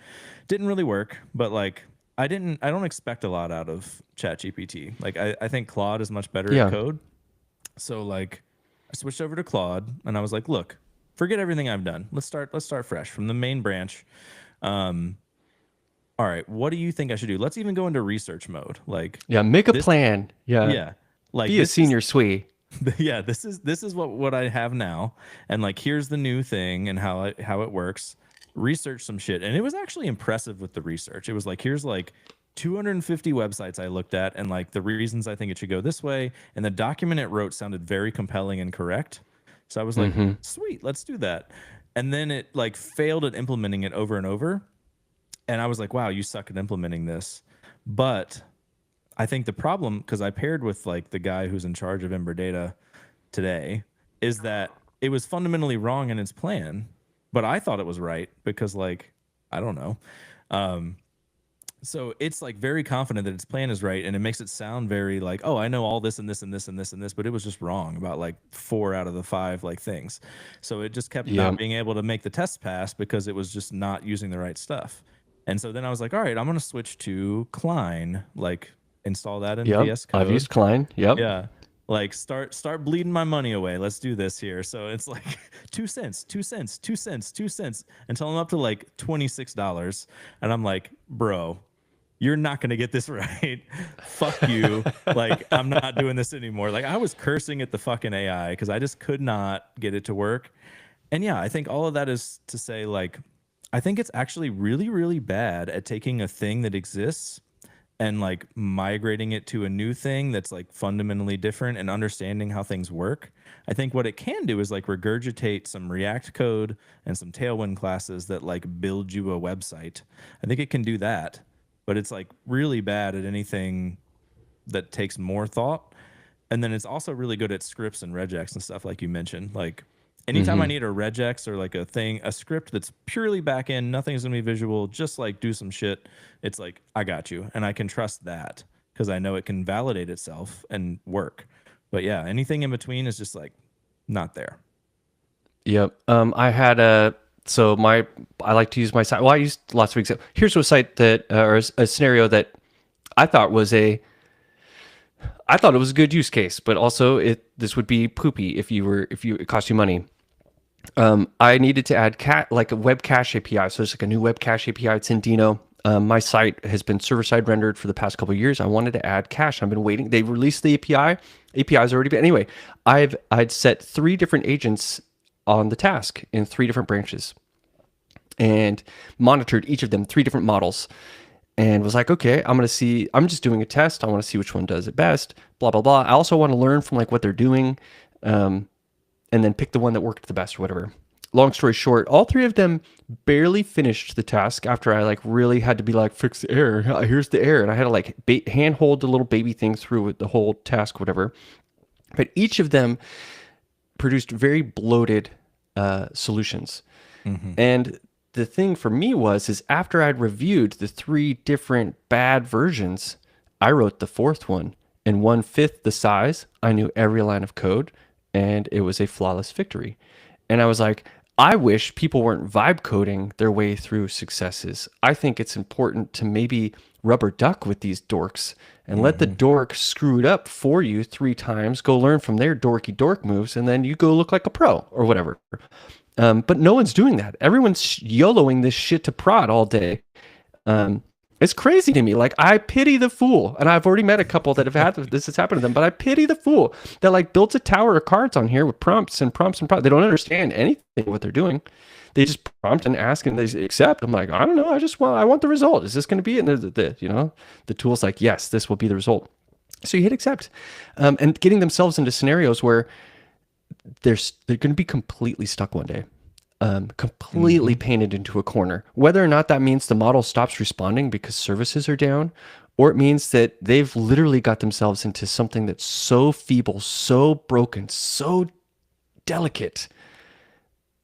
Didn't really work, but like, I don't expect a lot out of ChatGPT. Like, I think Claude is much better at Yeah. code. So like, I switched over to Claude, and I was like, look, forget everything I've done. Let's start fresh from the main branch. Um, all right, what do you think I should do? Let's even go into research mode. Like Yeah. Make a this, plan. Yeah. yeah, like Be a this is senior Swee. yeah, this is what I have now, and like here's the new thing and how it works. Research some shit, and it was actually impressive with the research. It was like here's like 250 websites I looked at, and like the reasons I think it should go this way, and the document it wrote sounded very compelling and correct. So I was like, Mm-hmm. sweet, let's do that. And then it like failed at implementing it over and over, and I was like, wow, you suck at implementing this. But I think the problem, because I paired with like the guy who's in charge of Ember Data today, is that it was fundamentally wrong in its plan, but I thought it was right because like I don't know. Um, so it's like very confident that its plan is right, and it makes it sound very like, oh, I know all this and this and this and this and this, but it was just wrong about like 4 out of the 5 like things. So it just kept Yeah. not being able to make the test pass because it was just not using the right stuff. And so then I was like, all right, I'm gonna switch to Klein, like install that in Yep. VS I've Code. used Klein. Yep. Yeah. Like start bleeding my money away. Let's do this here. So it's like 2 cents, 2 cents, 2 cents, 2 cents until I'm up to like $26. And I'm like, bro, you're not gonna get this right. Fuck you. Like, I'm not doing this anymore. Like I was cursing at the fucking AI because I just could not get it to work. And yeah, I think all of that is to say, like, I think it's actually really, really bad at taking a thing that exists and like migrating it to a new thing that's like fundamentally different and understanding how things work. I think what it can do is like regurgitate some React code and some Tailwind classes that like build you a website. I think it can do that, but it's like really bad at anything that takes more thought. And then it's also really good at scripts and regex and stuff like you mentioned. Like anytime I Mm-hmm. need a regex or like a script that's purely back end, nothing's gonna be visual, just like do some shit. It's like I got you, and I can trust that because I know it can validate itself and work. But yeah, anything in between is just like not there. Yep. I had a so my I like to use my site. Well, I used lots of examples. Here's a site that or a scenario that I thought was a I thought it was a good use case, but also this would be poopy if you it cost you money. I needed to add like a web cache API. So there's like a new web cache API. It's in Dino. My site has been server side rendered for the past couple of years. I wanted to add cache. I've been waiting. They released the API. API's already been anyway. I'd set 3 different agents on the task in 3 different branches and monitored each of them, 3 different models, and was like, okay, I'm just doing a test. I want to see which one does it best, blah, blah, blah. I also want to learn from like what they're doing, and then pick the one that worked the best or whatever. Long story short, all 3 of them barely finished the task after I like really had to be like, fix the error. Here's the error. And I had to like hand hold the little baby thing through the whole task, whatever. But each of them produced very bloated solutions. Mm-hmm. And the thing for me is after I'd reviewed the 3 different bad versions, I wrote the 4th one in 1/5 the size. I knew every line of code, and it was a flawless victory. And I was like, I wish people weren't vibe coding their way through successes. I think it's important to maybe rubber duck with these dorks and let the Mm-hmm. dork screw it up for you 3 times, go learn from their dorky dork moves, and then you go look like a pro or whatever. But no one's doing that. Everyone's YOLOing this shit to prod all day. Um, it's crazy to me. Like, I pity the fool. And I've already met a couple that have had this has happened to them, but I pity the fool that like builds a tower of cards on here with prompts and prompts and prompts. They don't understand anything what they're doing. They just prompt and ask and they accept. I'm like, I don't know. I want the result. Is this going to be it? And the tool's like, yes, this will be the result. So you hit accept, and getting themselves into scenarios where they're going to be completely stuck one day. completely painted into a corner. Whether or not that means the model stops responding because services are down, or it means that they've literally got themselves into something that's so feeble, so broken, so delicate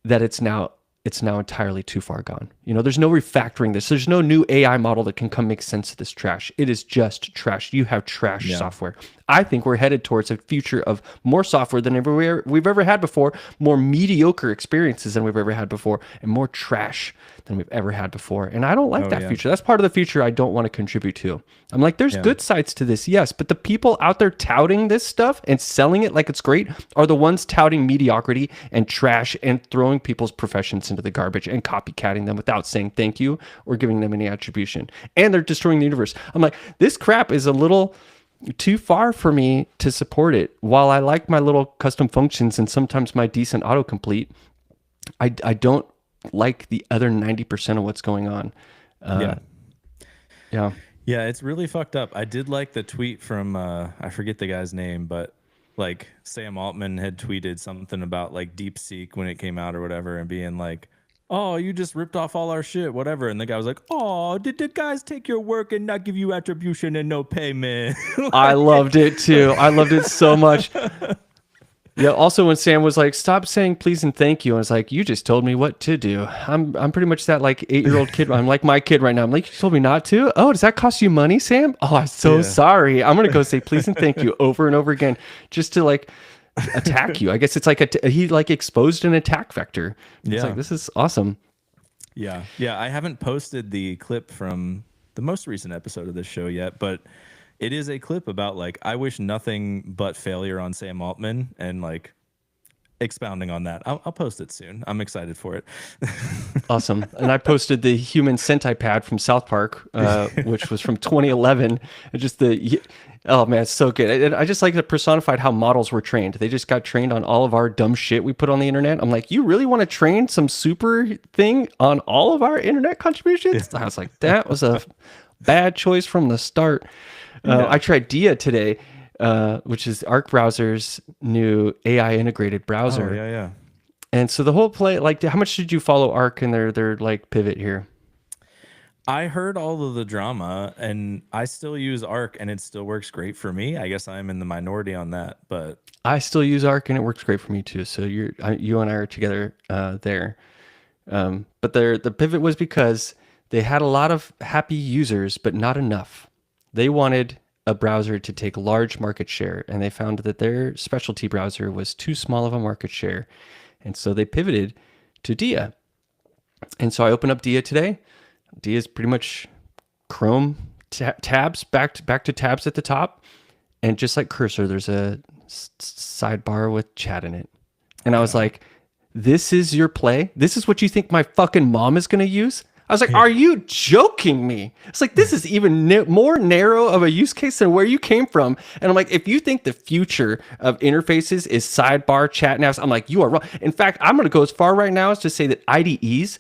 that it's now entirely too far gone. There's no refactoring this. There's no new AI model that can come make sense of this trash. It is just trash. You have trash Yeah. software. I think we're headed towards a future of more software than we've ever had before, more mediocre experiences than we've ever had before, and more trash than we've ever had before. And I don't like Oh that yeah. future. That's part of the future I don't want to contribute to. I'm like, there's Yeah. good sides to this, yes, but the people out there touting this stuff and selling it like it's great are the ones touting mediocrity and trash and throwing people's professions into the garbage and copycatting them without saying thank you or giving them any attribution. And they're destroying the universe. I'm like, this crap is a little too far for me to support it. While I like my little custom functions and sometimes my decent autocomplete, I don't like the other 90% of what's going on. Yeah. Yeah. Yeah, it's really fucked up. I did like the tweet from I forget the guy's name, but like Sam Altman had tweeted something about like DeepSeek when it came out or whatever, and being like, "Oh, you just ripped off all our shit, whatever." And the guy was like, "Oh, did the guys take your work and not give you attribution and no payment?" I Like, loved it too. I loved it so much. Yeah. Also, when Sam was like, "Stop saying please and thank you," I was like, "You just told me what to do." I'm pretty much that like 8-year-old kid. I'm like my kid right now. I'm like, "You told me not to." Oh, does that cost you money, Sam? Oh, I'm so yeah, sorry. I'm gonna go say please and thank you over and over again, just to like attack you. I guess it's like he like exposed an attack vector. It's like yeah, this is awesome. yeah, yeah. I haven't posted the clip from the most recent episode of this show yet, but it is a clip about like I wish nothing but failure on Sam Altman and like expounding on that. I'll post it soon. I'm excited for it. Awesome. And I posted the human Sentai pad from South Park, which was from 2011. And just oh man, it's so good. I just like it personified how models were trained. They just got trained on all of our dumb shit we put on the internet. I'm like, you really want to train some super thing on all of our internet contributions? I was like, that was a bad choice from the start. Yeah. I tried Dia today, which is Arc Browser's new AI integrated Oh browser. yeah, yeah. And so the whole play, like, how much did you follow Arc and their like pivot here? I heard all of the drama, and I still use Arc, and it still works great for me. I guess I'm in the minority on that, but I still use Arc and it works great for me too. So you and I are together there. But the pivot was because they had a lot of happy users, but not enough. They wanted a browser to take large market share, and they found that their specialty browser was too small of a market share. And so they pivoted to Dia. And so I opened up Dia today. Dia is pretty much Chrome tabs, back to tabs at the top. And just like Cursor, there's a sidebar with chat in it. And I was like, this is your play? This is what you think my fucking mom is going to use? I was like, are you joking me? It's like, this is even more narrow of a use case than where you came from. And I'm like, if you think the future of interfaces is sidebar chat navs, I'm like, you are wrong. In fact, I'm going to go as far right now as to say that IDEs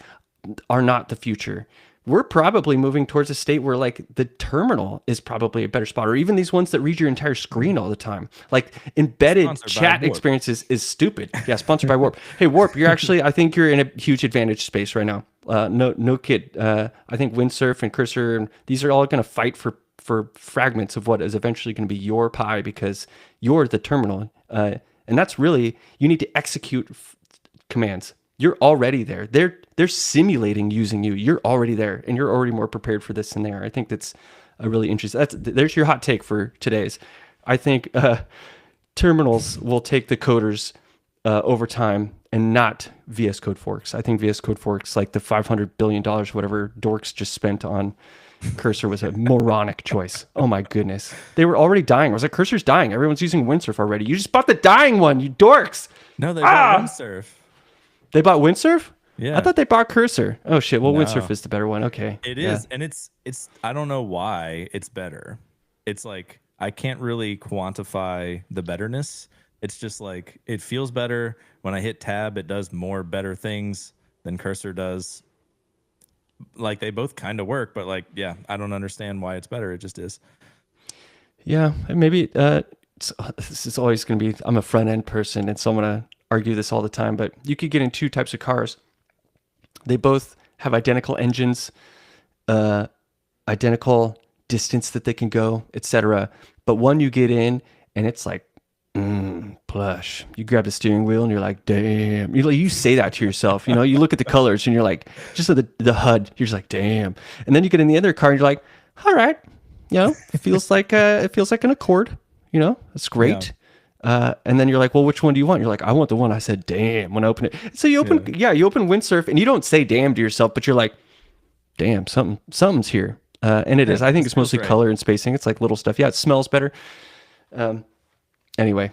are not the future. We're probably moving towards a state where like the terminal is probably a better spot, or even these ones that read your entire screen all the time. Like embedded Sponsored by chat Warp. experiences is stupid. Yeah, sponsored by Warp. Hey, Warp, you're actually, I think you're in a huge advantage space right now. No kid. I think Windsurf and Cursor, and these are all going to fight for fragments of what is eventually going to be your pie because you're the terminal. And that's really, you need to execute commands. You're already there. They're simulating using you. You're already there, and you're already more prepared for this than they are. I think that's a really interesting. There's your hot take for today's. I think terminals will take the coders over time, and not VS Code forks. I think VS Code forks, like the $500 billion whatever dorks just spent on Cursor, was a moronic choice. Oh my goodness, they were already dying. I was like, Cursor's dying. Everyone's using Windsurf already. You just bought the dying one, you dorks. no, they got Windsurf. They bought Windsurf? Yeah. I thought they bought Cursor. Oh shit. Well, No. Windsurf is the better one. Okay. It Yeah. is, and it's I don't know why it's better. It's like I can't really quantify the betterness. It's just like it feels better when I hit tab. It does more better things than Cursor does. Like they both kind of work, but like yeah, I don't understand why it's better. It just is. Yeah. And maybe this is always going to be, I'm a front end person, and so I'm going to argue this all the time, but you could get in two types of cars. They both have identical engines, uh, identical distance that they can go, etc. But one you get in and it's like plush. You grab the steering wheel and you're like, damn. You say that to yourself. You look at the colors and you're like, just at the HUD, you're just like, damn. And then you get in the other car and you're like, all right, it feels like an Accord. It's Yeah. great. And then you're like, well, which one do you want? You're like, I want the one I said, damn, when I open it. So Yeah. you open Windsurf and you don't say damn to yourself, but you're like, damn, something's here. And it is. Yeah. I think This it's feels mostly right. color and spacing. It's like little stuff. Yeah, it smells better. Anyway,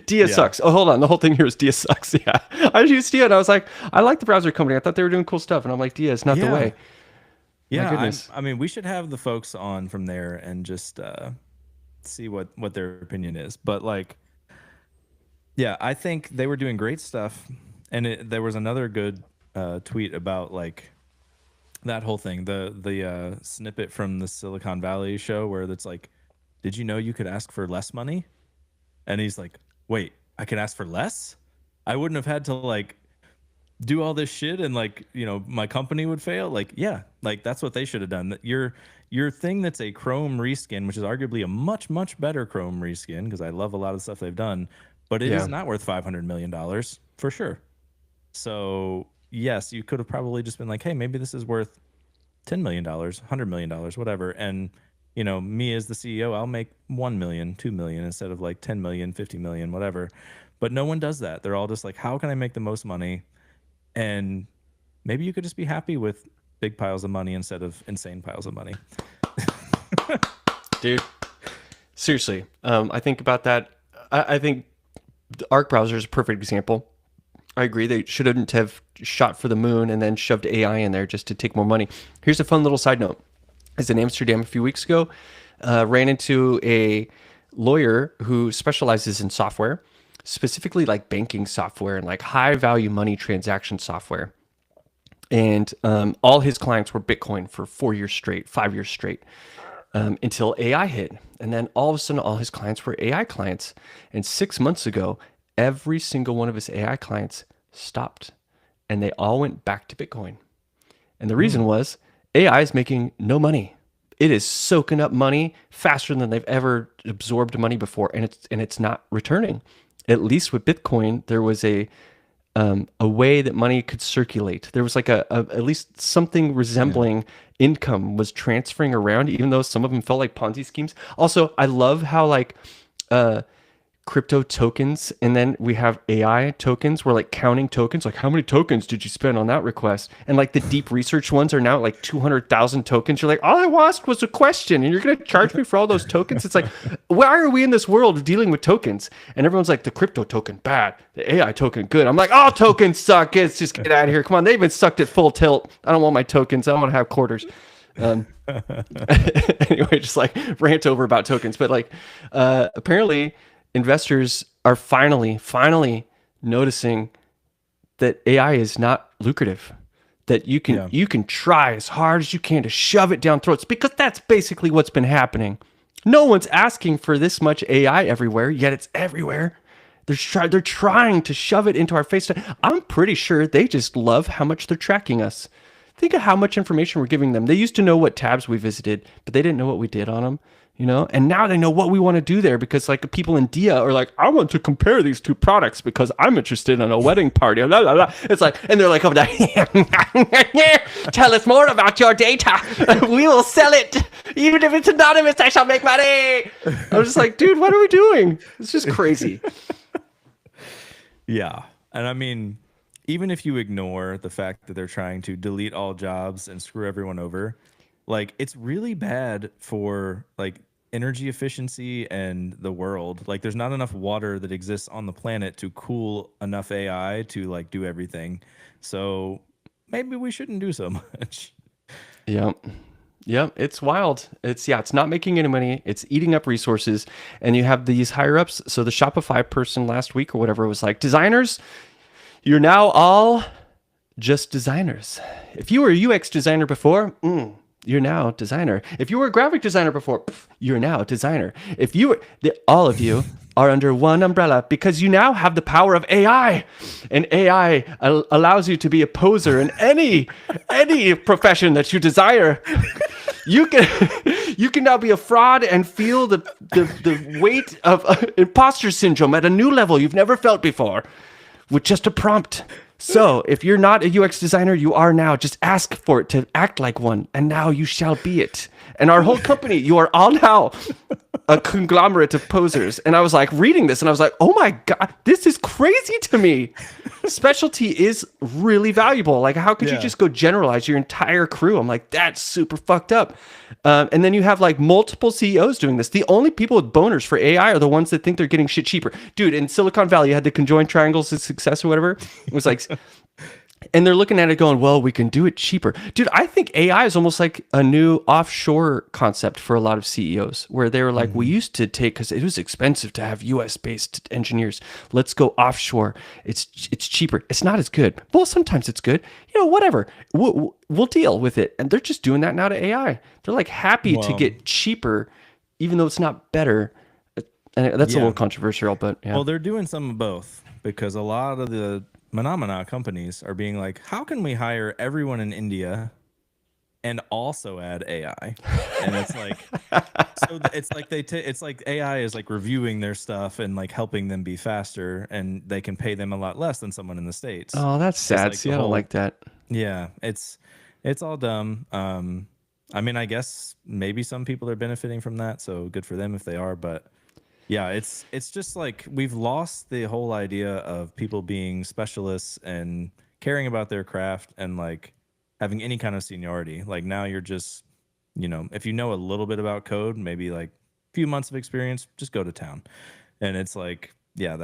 Dia Yeah. sucks. Oh, hold on. The whole thing here is Dia sucks. Yeah. I used Dia and I was like, I like the browser company. I thought they were doing cool stuff. And I'm like, Dia is not the Yeah. way. My Yeah. goodness. I mean, we should have the folks on from there and just see what their opinion is. But like, yeah, I think they were doing great stuff. And there was another good tweet about like that whole thing, the snippet from the Silicon Valley show where it's like, did you know you could ask for less money? And he's like, wait, I can ask for less? I wouldn't have had to like do all this shit and like, my company would fail. Like, yeah, like that's what they should have done. That your thing that's a Chrome reskin, which is arguably a much, much better Chrome reskin, because I love a lot of the stuff they've done, but it is Yeah. not worth $500 million for sure. So yes, you could have probably just been like, hey, maybe this is worth $10 million, $100 million, whatever. And me as the CEO, I'll make 1 million, 2 million instead of like 10 million, 50 million, whatever. But no one does that. They're all just like, how can I make the most money? And maybe you could just be happy with big piles of money instead of insane piles of money. Dude, seriously. I think about that. I think the Arc browser is a perfect example. I agree. They shouldn't have shot for the moon and then shoved AI in there just to take more money. Here's a fun little side note. I was in Amsterdam a few weeks ago, ran into a lawyer who specializes in software, specifically like banking software and like high value money transaction software. And all his clients were Bitcoin for 4 years straight, 5 years straight, until AI hit. And then all of a sudden, all his clients were AI clients. And 6 months ago, every single one of his AI clients stopped and they all went back to Bitcoin. And the reason was AI is making no money. It is soaking up money faster than they've ever absorbed money before, and it's not returning. At least with Bitcoin, there was a way that money could circulate. There was like a at least something Yeah. resembling income was transferring around, even though some of them felt like Ponzi schemes. Also, I love how like crypto tokens and then we have AI tokens. We're like counting tokens, like how many tokens did you spend on that request? And like the deep research ones are now like 200,000 tokens. You're like, all I asked was a question and you're going to charge me for all those tokens? It's like, why are we in this world of dealing with tokens? And everyone's like, the crypto token bad, the AI token good. I'm like, all tokens suck. Let's just get out of here. Come on, they've been sucked at full tilt. I don't want my tokens. I want to have quarters. Um, anyway, just like rant over about tokens, but like apparently investors are finally noticing that AI is not lucrative. That Yeah. you can try as hard as you can to shove it down throats because that's basically what's been happening. No one's asking for this much AI everywhere, yet it's everywhere. They're trying to shove it into our face. I'm pretty sure they just love how much they're tracking us. Think of how much information we're giving them. They used to know what tabs we visited, but they didn't know what we did on them, And now they know what we want to do there because like people in Dia are like, I want to compare these two products because I'm interested in a wedding party. Blah, blah, blah. It's like, and they're like, oh, tell us more about your data. We will sell it. Even if it's anonymous, I shall make money. I'm just like, dude, what are we doing? It's just crazy. Yeah. And I mean, even if you ignore the fact that they're trying to delete all jobs and screw everyone over, like it's really bad for like energy efficiency and the world. Like there's not enough water that exists on the planet to cool enough AI to like do everything. So maybe we shouldn't do so much. Yep. Yep, it's wild. It's not making any money. It's eating up resources. And you have these higher ups. So the Shopify person last week or whatever was like, designers, you're now all just designers. If you were a UX designer before, you're now a designer. If you were a graphic designer before, you're now a designer. If you were, all of you are under one umbrella because you now have the power of AI, and AI allows you to be a poser in any profession that you desire. You can you can now be a fraud and feel the weight of imposter syndrome at a new level you've never felt before with just a prompt. So if you're not a UX designer, you are now. Just ask for it to act like one, and now you shall be it. And our whole company, you are all now a conglomerate of posers. And I was like reading this, and I was like, oh my God, this is crazy to me. Specialty is really valuable. Like, how could you just go generalize your entire crew? I'm like, that's super fucked up. And then you have like multiple CEOs doing this. The only people with boners for AI are the ones that think they're getting shit cheaper. Dude, in Silicon Valley, you had the conjoined triangles of success or whatever. It was like, and they're looking at it going, well, we can do it cheaper. Dude, I think AI is almost like a new offshore concept for a lot of CEOs where they were like, we used to take, because it was expensive to have US based engineers. Let's go offshore. It's cheaper. It's not as good. Well, sometimes it's good. You know, whatever. We'll deal with it. And they're just doing that now to AI. They're like happy to get cheaper, even though it's not better. And that's a little controversial, but yeah. Well, they're doing some of both because a lot of the phenomena companies are being like, how can we hire everyone in India and also add AI? And it's like, so it's like it's like AI is like reviewing their stuff and like helping them be faster, and they can pay them a lot less than someone in the States. Oh, that's sad. Like See, I don't like that. Yeah, it's all dumb. I mean, I guess maybe some people are benefiting from that, so good for them if they are, but yeah, it's just like we've lost the whole idea of people being specialists and caring about their craft and like having any kind of seniority. Like now you're just, you know, if you know a little bit about code, maybe like a few months of experience, just go to town. And it's like, yeah,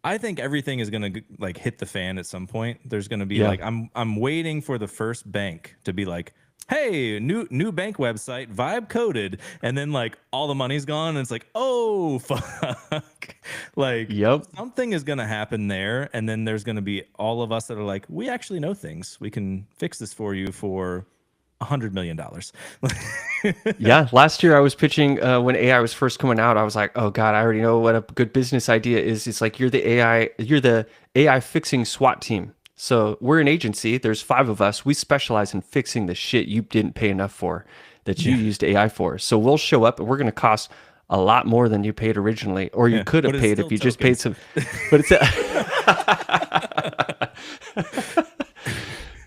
I think everything is going to like hit the fan at some point. There's going to be like, I'm waiting for the first bank to be like, hey, new bank website, vibe coded, and then like all the money's gone, and it's like, oh fuck, like something is gonna happen there, and then there's gonna be all of us that are like, we actually know things, we can fix this for you for $100 million. Yeah, last year I was pitching when AI was first coming out. I was like, oh God, I already know what a good business idea is. It's like you're the AI fixing SWAT team. So we're an agency. There's 5 of us. We specialize in fixing the shit you didn't pay enough for, that you used AI for. So we'll show up and we're going to cost a lot more than you paid originally, or you could have paid if you just paid some. But it's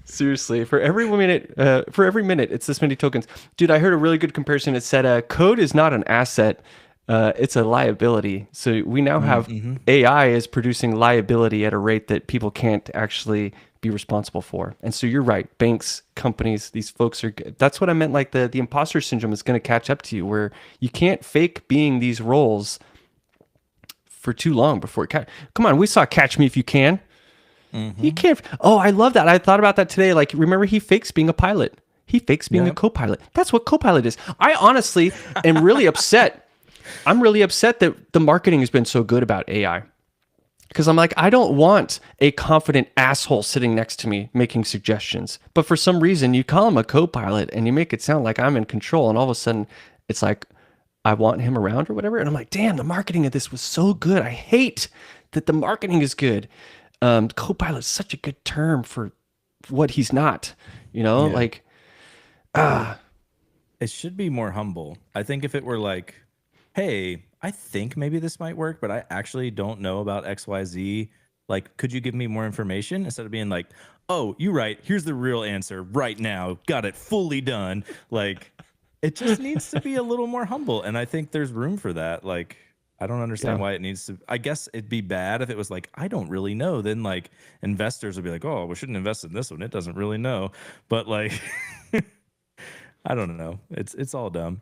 seriously, for every minute, it's this many tokens. Dude, I heard a really good comparison. It said, code is not an asset. It's a liability. So we now have AI is producing liability at a rate that people can't actually be responsible for. And so you're right. Banks, companies, these folks are, that's what I meant. Like the imposter syndrome is going to catch up to you where you can't fake being these roles for too long before it come on. We saw Catch Me If You Can. You can't. Oh, I love that. I thought about that today. Like, remember he fakes being a pilot. He fakes being a co-pilot. That's what co-pilot is. I honestly am really upset. I'm really upset that the marketing has been so good about AI, because I'm like, I don't want a confident asshole sitting next to me making suggestions. But for some reason, you call him a co-pilot and you make it sound like I'm in control. And all of a sudden, it's like, I want him around or whatever. And I'm like, damn, the marketing of this was so good. I hate that the marketing is good. Co-pilot is such a good term for what he's not, you know, like, It should be more humble. I think if it were like, hey, I think maybe this might work, but I actually don't know about XYZ. Like, could you give me more information? Instead of being like, oh, you're right. Here's the real answer right now. Got it fully done. Like, it just needs to be a little more humble. And I think there's room for that. Like, I don't understand why it needs to. I guess it'd be bad if it was like, I don't really know. Then like investors would be like, oh, we shouldn't invest in this one. It doesn't really know. But like, I don't know. It's all dumb.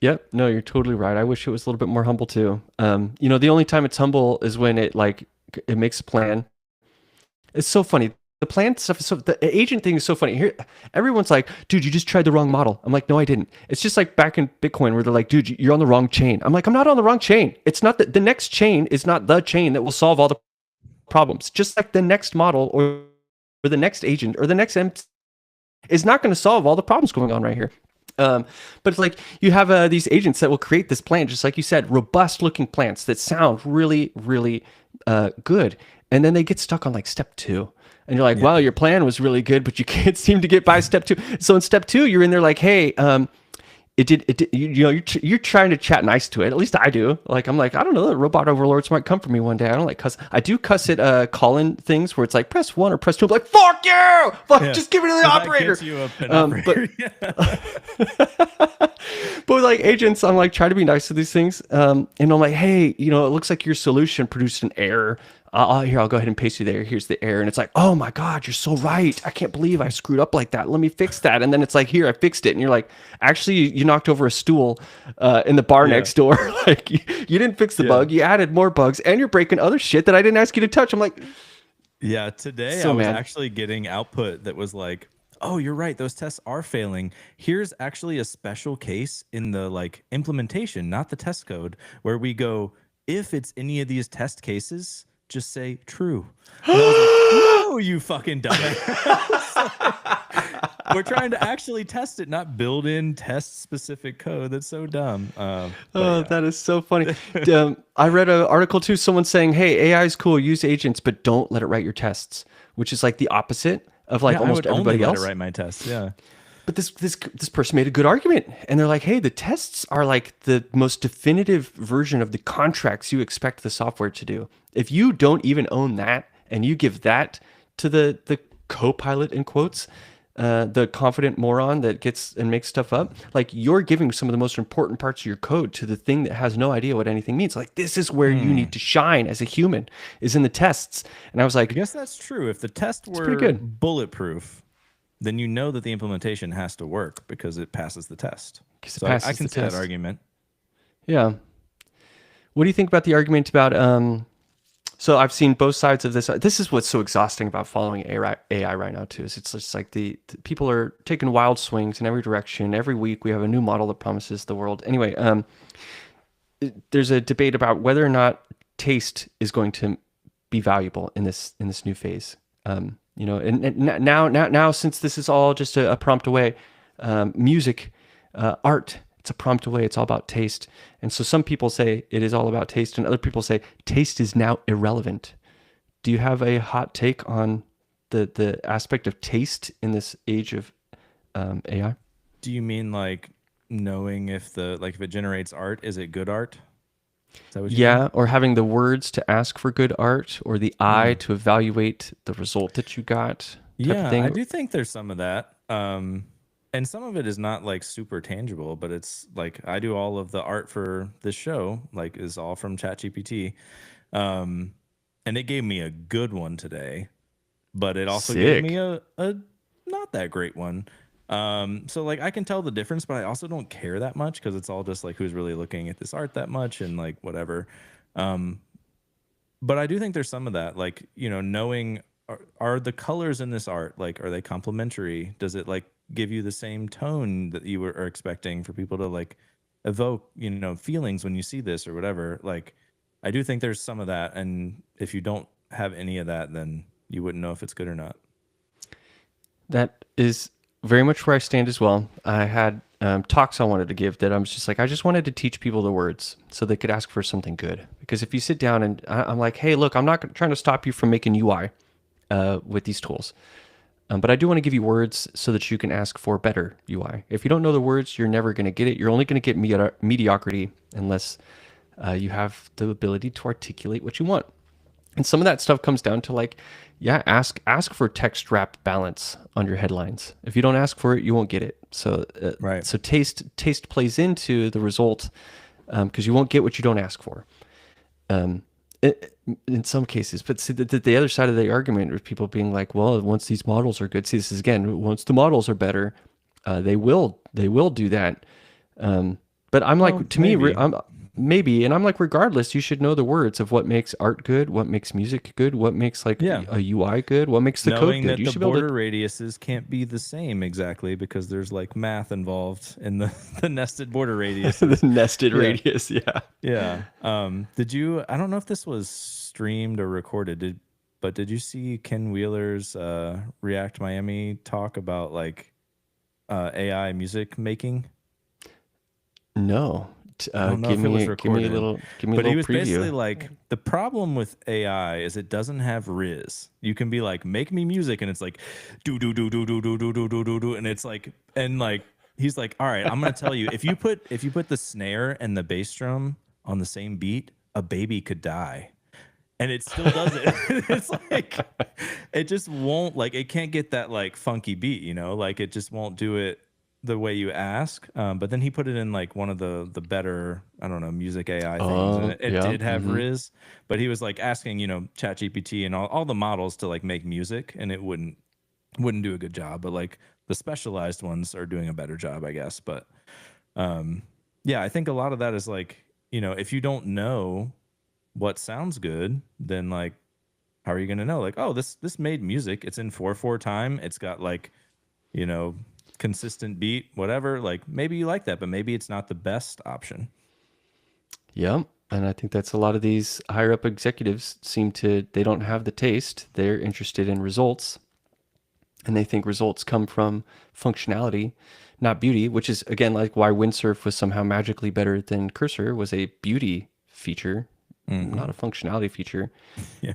Yep. No, you're totally right. I wish it was a little bit more humble too. You know, the only time it's humble is when it makes a plan. It's so funny. The plan stuff is the agent thing is so funny. Here, everyone's like, dude, you just tried the wrong model. I'm like, no, I didn't. It's just like back in Bitcoin where they're like, dude, you're on the wrong chain. I'm like, I'm not on the wrong chain. It's not the next chain is not the chain that will solve all the problems. Just like the next model or the next agent or the next is not going to solve all the problems going on right here. But it's like you have these agents that will create this plan, just like you said, robust looking plants that sound really, really good. And then they get stuck on like step two. And you're like, Yeah. wow, your plan was really good, but you can't seem to get by step two. So in step two, you're in there like, hey, you know, you're trying to chat nice to it. At least I do. Like, I'm like, I don't know, the robot overlords might come for me one day. I don't like cuss. I do cuss at call-in things where it's like press one or press two. I'm like, fuck you, fuck, Yeah. just give it to the That operator. gets you an operator. But with like agents, I'm like trying to be nice to these things. And I'm like, hey, you know, it looks like your solution produced an error. I'll go ahead and paste you there. Here's the error. And it's like, oh my God, you're so right. I can't believe I screwed up like that. Let me fix that. And then it's like, here, I fixed it. And you're like, actually, you knocked over a stool in the bar Yeah. next door. Like, you didn't fix the bug. You added more bugs and you're breaking other shit that I didn't ask you to touch. I'm like, Yeah, today so I was mad. actually getting output that was like, "Oh, you're right. Those tests are failing. Here's actually a special case in the like implementation, not the test code, where we go, if it's any of these test cases, just say true." And I was like, "No, you fucking dumbass." We're trying to actually test it, not build in test specific code. That's so dumb. Oh, Yeah. that is so funny. I read an article too, someone saying, hey, AI is cool, use agents, but don't let it write your tests, which is like the opposite of like Yeah, I almost would only everybody let it else. write my tests. Yeah. But this person made a good argument, and they're like, hey, the tests are like the most definitive version of the contracts you expect the software to do. If you don't even own that, and you give that to the co-pilot in quotes, the confident moron that gets and makes stuff up, like you're giving some of the most important parts of your code to the thing that has no idea what anything means. Like this is where you need to shine as a human, is in the tests. And I was I like, guess that's true. If the test pretty were good. bulletproof, then you know that the implementation has to work because it passes the test. 'Cause it So I passes can the see that test. argument. Yeah. What do you think about the argument about so I've seen both sides of this. This is what's so exhausting about following AI right now too. Is it's just like the people are taking wild swings in every direction. Every week we have a new model that promises the world. Anyway, there's a debate about whether or not taste is going to be valuable in this new phase. You know, and now since this is all just a prompt away, music, art, it's a prompt away. It's all about taste. And so some people say it is all about taste, and other people say taste is now irrelevant. Do you have a hot take on the aspect of taste in this age of AI? Do you mean like knowing if if it generates art, is it good art? Is that what you mean? Yeah, or having the words to ask for good art, or the eye to evaluate the result that you got, type of Yeah, I thing. do think there's some of that. And some of it is not like super tangible, but it's like I do all of the art for this show, like is all from ChatGPT. Um, and it gave me a good one today, but it also gave me Sick. a not that great one. So like I can tell the difference, but I also don't care that much because it's all just like who's really looking at this art that much and like whatever. Um, but I do think there's some of that, like, you know, knowing are the colors in this art, like, are they complementary? Does it like give you the same tone that you are expecting for people to like evoke, you know, feelings when you see this or whatever? Like, I do think there's some of that. And if you don't have any of that, then you wouldn't know if it's good or not. That is very much where I stand as well. I had talks I wanted to give that I was just like, I just wanted to teach people the words so they could ask for something good. Because if you sit down and I'm like, hey, look, I'm not trying to stop you from making UI with these tools. But I do want to give you words so that you can ask for better UI. If you don't know the words, you're never going to get it. You're only going to get mediocrity unless you have the ability to articulate what you want. And some of that stuff comes down to like, yeah, ask for text wrap balance on your headlines. If you don't ask for it, you won't get it. So Right. so taste plays into the result because you won't get what you don't ask for. Um, in some cases, but see the other side of the argument of people being like, well, once these models are good, see this is again, once the models are better, they will do that. But I'm Well, like, to me, maybe. I'm maybe, and I'm like, regardless, you should know the words of what makes art good, what makes music good, what makes like Yeah. a UI good, what makes the code Knowing good. that You the should be able border to radiuses can't be the same exactly because there's like math involved in the, the nested border the radiuses. nested Yeah. radius. Yeah. Yeah. Did you, I don't know if this was streamed or recorded, but did you see Ken Wheeler's React Miami talk about like AI music making? No. I don't know if it was recorded, give me a but he little was basically preview. like, the problem with AI is it doesn't have Riz. You can be like, make me music, and it's like, do do do do do do do do do do do, and it's like, and like, he's like, all right, I'm gonna tell you, if you put the snare and the bass drum on the same beat, a baby could die, and it still does it. It's like, it just won't, like, it can't get that like funky beat, you know, like it just won't do it the way you ask. But then he put it in like one of the better, I don't know, music AI things, and Oh, it yeah. did have Riz, but he was like asking, you know, Chat GPT and all the models to like make music, and it wouldn't do a good job. But like the specialized ones are doing a better job, I guess. But um yeah, I think a lot of that is like, you know, if you don't know what sounds good, then like, how are you going to know? Like, oh, this made music, it's in 4/4 time, it's got like, you know, consistent beat, whatever. Like maybe you like that, but maybe it's not the best option. Yep. And I think that's a lot of these higher up executives they don't have the taste. They're interested in results, and they think results come from functionality, not beauty, which is again like why windsurf was somehow magically better than cursor, was a beauty feature, not Hmm. a functionality feature. Yeah.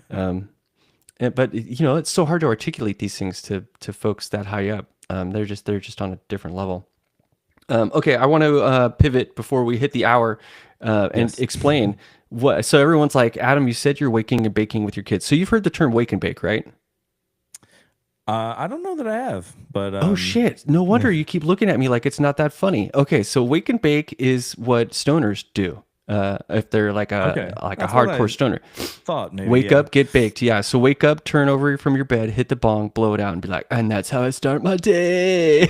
But you know, it's so hard to articulate these things to folks that high up. They're just on a different level. Okay, I want to pivot before we hit the hour and Yes. explain what. So everyone's like, Adam, you said you're waking and baking with your kids. So you've heard the term wake and bake, right? I don't know that I have, but Oh shit! No yeah. wonder you keep looking at me like it's not that funny. Okay, so wake and bake is what stoners do. If they're Okay, like a that's what hardcore I stoner, thought maybe. wake Yeah. up, get baked. Yeah. So wake up, turn over from your bed, hit the bong, blow it out, and be like, and that's how I start my day.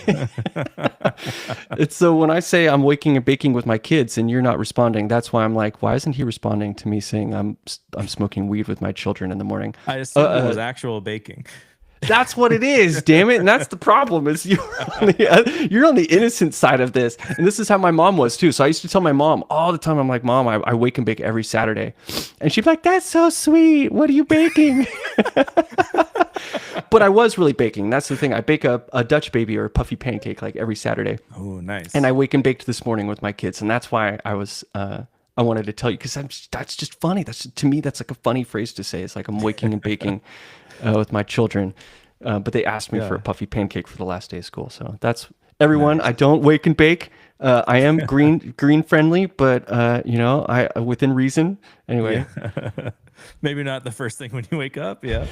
It's so when I say I'm waking and baking with my kids and you're not responding, that's why I'm like, why isn't he responding to me saying I'm smoking weed with my children in the morning? I Uh, assumed it uh, was actual baking. that's what it is, damn it. And that's the problem is you're on the innocent side of this. And this is how my mom was too. So I used to tell my mom all the time, I'm like, Mom, I wake and bake every Saturday. And she'd be like, that's so sweet. What are you baking? But I was really baking. That's the thing. I bake a Dutch baby or a puffy pancake like every Saturday. Oh, And I nice. wake and baked this morning with my kids. And that's why I wanted to tell you because that's just funny. That's to me, that's like a funny phrase to say. It's like I'm waking and baking with my children. But they asked me for a Yeah. puffy pancake for the last day of school. So that's everyone. I Nice. don't wake and bake. I am green friendly, but you know, I within reason. Yeah. Anyway, Maybe not the first thing when you wake up. Yeah.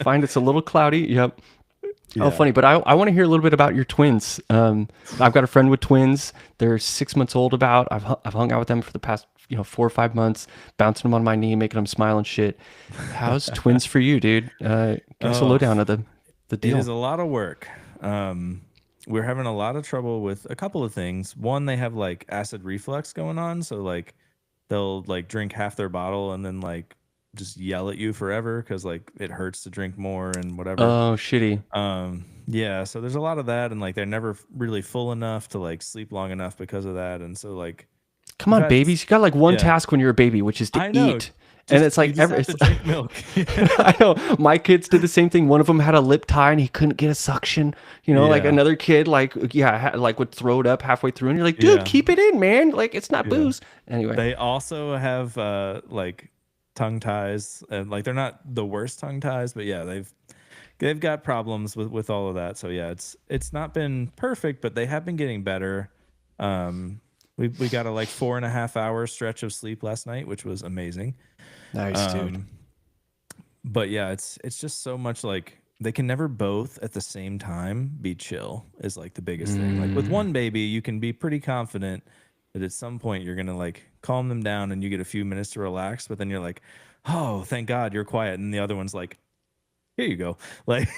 find it's a little cloudy. Yep. Oh, Yeah. funny. But I want to hear a little bit about your twins. I've got a friend with twins. They're 6 months old. About I've hung out with them for the past 4 or 5 months, bouncing them on my knee, making them smile and shit. How's twins for you, dude? Give us a Oh, lowdown of the it is deal. a lot of work. We're having a lot of trouble with a couple of things. One, they have like acid reflux going on, so like they'll like drink half their bottle and then like just yell at you forever because like it hurts to drink more and whatever. Oh, shitty. Yeah, so there's a lot of that, and like they're never really full enough to like sleep long enough because of that, and so like Come we've on, had babies. You got like one yeah, task when you're a baby, which is to I know. eat. And Just it's you like just have to drink milk. I know my kids did the same thing. One of them had a lip tie and he couldn't get a suction. You know, like Yeah, another kid, like like would throw it up halfway through, and you're like, dude, yeah, keep it in, man. Like it's not yeah. booze. Anyway, They also have like tongue ties, and like they're not the worst tongue ties, but yeah, they've got problems with all of that. So yeah, it's not been perfect, but they have been getting better. We got a like 4.5 hour stretch of sleep last night, which was amazing. nice, dude. Um, but yeah, it's just so much like they can never both at the same time be chill is like the biggest thing. Like with Mm, one baby, you can be pretty confident that at some point you're gonna like calm them down and you get a few minutes to relax, but then you're like, oh, thank God you're quiet. And the other one's like, here you go. Like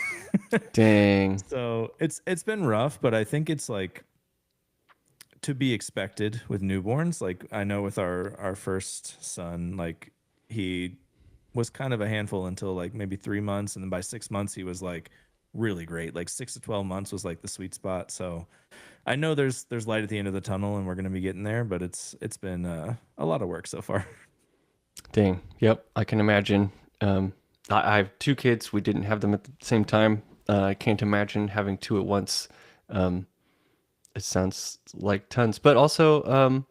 dang. so it's been rough, but I think it's like to be expected with newborns. Like I know with our first son, like he was kind of a handful until like maybe 3 months, and then by 6 months he was like really great. Like 6 to 12 months was like the sweet spot. So I know there's light at the end of the tunnel, and we're gonna be getting there. But it's been a lot of work so far. Dang. Yep. I can imagine. I have two kids. We didn't have them at the same time. I can't imagine having two at once. It sounds like tons, but also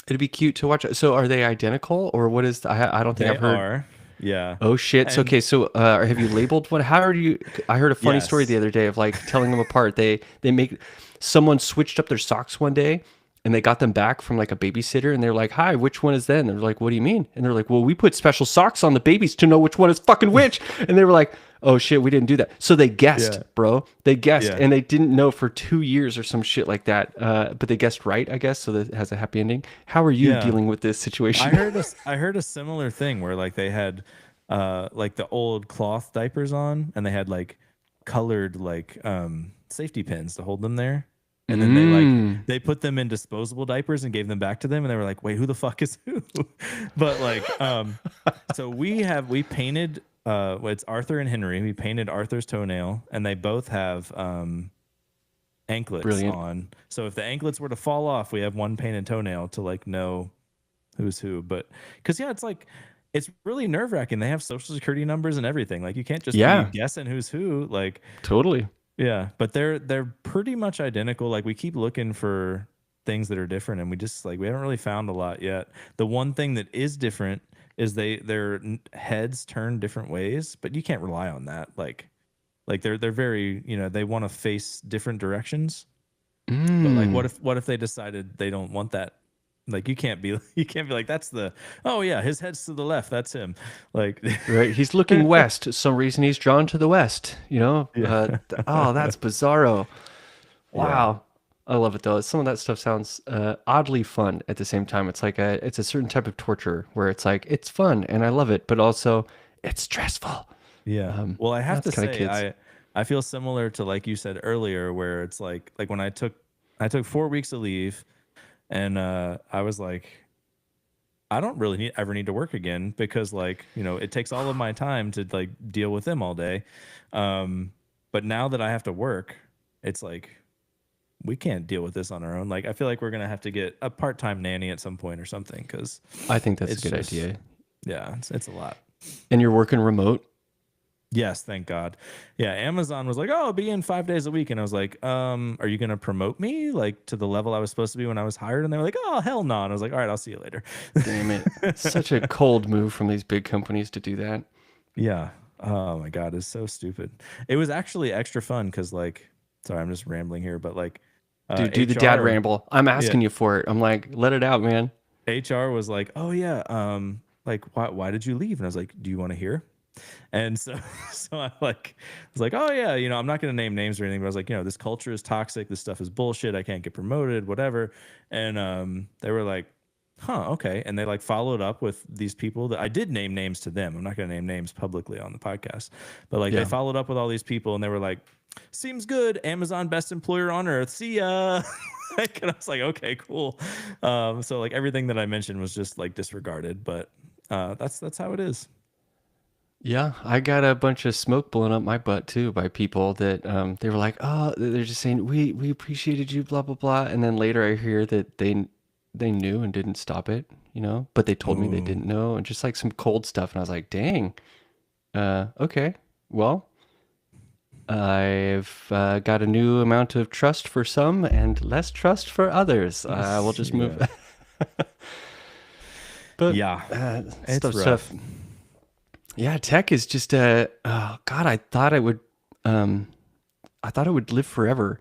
it'd be cute to watch. So are they identical or what is I don't think They I've heard. are. Yeah. Oh shit. So And okay, so have you labeled what how are you I heard a funny story the yes. other day of like telling them apart. They make someone switched up their socks one day and they got them back from like a babysitter and they're like, "Hi, which one is that?" And they're like, "What do you mean?" And they're like, "Well, we put special socks on the babies to know which one is fucking which." And they were like, "Oh shit, we didn't do that." So they guessed, Yeah. bro. They guessed Yeah. and they didn't know for 2 years or some shit like that. But they guessed right, I guess, so that it has a happy ending. How are you Yeah. dealing with this situation? I heard a similar thing where like they had like the old cloth diapers on and they had like colored like safety pins to hold them there. And then Mm. they put them in disposable diapers and gave them back to them and they were like, "Wait, who the fuck is who?" But like so we painted well, it's Arthur and Henry. We painted Arthur's toenail and they both have anklets Brilliant. on. So if the anklets were to fall off, we have one painted toenail to like know who's who. But because yeah, it's like it's really nerve wracking. They have social security numbers and everything. Like you can't just be Yeah, guessing who's who. Like totally. yeah, but they're pretty much identical. Like we keep looking for things that are different, and we just like we haven't really found a lot yet. The one thing that is different is their heads turn different ways, but you can't rely on that. Like they're very they want to face different directions. But like Mm. what if they decided they don't want that? Like you can't be you can't be like that's the oh yeah his head's to the left that's him like Right. He's looking west. Some reason he's drawn to the west, you know? yeah Oh, that's bizarro. yeah Wow. I love it though. Some of that stuff sounds oddly fun at the same time. It's like it's a certain type of torture where it's like it's fun and I love it, but also it's stressful. yeah. Well, I have That's to kind of say kids. I feel similar to like you said earlier where it's like when I took 4 weeks of leave and I was like I don't really ever need to work again because like it takes all of my time to like deal with them all day. But now that I have to work, it's like we can't deal with this on our own. Like I feel like we're gonna have to get a part-time nanny at some point or something because I think that's a it's good just idea. yeah, it's a lot. And you're working remote? Yes, thank God. Yeah, Amazon was like, "Oh, be in 5 days a week," and I was like, are you gonna promote me like to the level I was supposed to be when I was hired?" And they were like, "Oh, hell no!" And I was like, "All right, I'll see you later." Damn it. Such a cold move from these big companies to do that. Yeah. Oh my God, it's so stupid. It was actually extra fun because like, sorry, I'm just rambling here, but like, Dude, do the dad HR, ramble. I'm yeah, asking you for it. I'm like, let it out, man. HR was like, "Oh yeah, like why did you leave?" And I was like, "Do you want to hear?" And so so I like was like, "Oh yeah, I'm not gonna name names or anything, but I was like, this culture is toxic, this stuff is bullshit, I can't get promoted, whatever." And they were like, "Huh, okay." And they like followed up with these people that I did name names to them. I'm not gonna name names publicly on the podcast, but like they Yeah. followed up with all these people and they were like, "Seems good, Amazon best employer on earth. See ya." Like, and I was like, okay, cool. So like everything that I mentioned was just like disregarded, but that's how it is. Yeah, I got a bunch of smoke blown up my butt too by people that they were like, "Oh, they're just saying we appreciated you, blah blah blah," and then later I hear that they knew and didn't stop it, you know, but they told me they Oh, didn't know and just like some cold stuff, and I was like, "Dang, okay, well, I've got a new amount of trust for some and less trust for others. We'll just move." yeah, But yeah, it's stuff. rough. Yeah, tech is just oh God, um I thought it would live forever.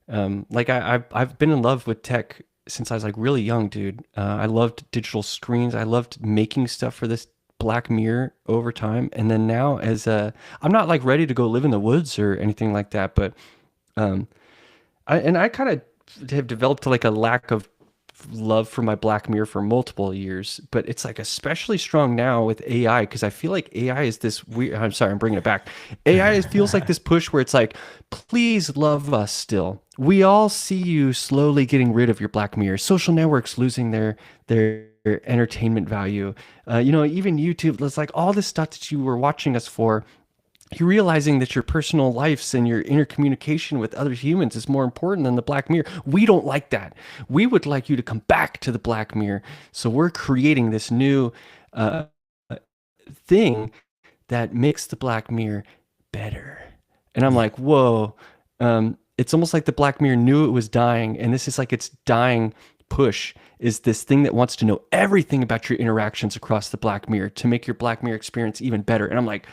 Like I've been in love with tech since I was like really young, dude. I loved digital screens. I loved making stuff for this Black Mirror over time. And then now I'm not like ready to go live in the woods or anything like that, but um I kind of have developed like a lack of love for my Black Mirror for multiple years, but it's like especially strong now with AI because I feel like AI is this weird. I'm sorry, I'm bringing it back. Feels like this push where it's like, please love us still. We all see you slowly getting rid of your Black Mirror. Social networks losing their entertainment value. Even YouTube. It's like all this stuff that you were watching us for, you're realizing that your personal lives and your intercommunication with other humans is more important than the Black Mirror. We don't like that. We would like you to come back to the Black Mirror. So we're creating this new uh, thing that makes the Black Mirror better. And I'm like, whoa. it's almost like the Black Mirror knew it was dying, and this is like its dying push is this thing that wants to know everything about your interactions across the Black Mirror to make your Black Mirror experience even better. And I'm like,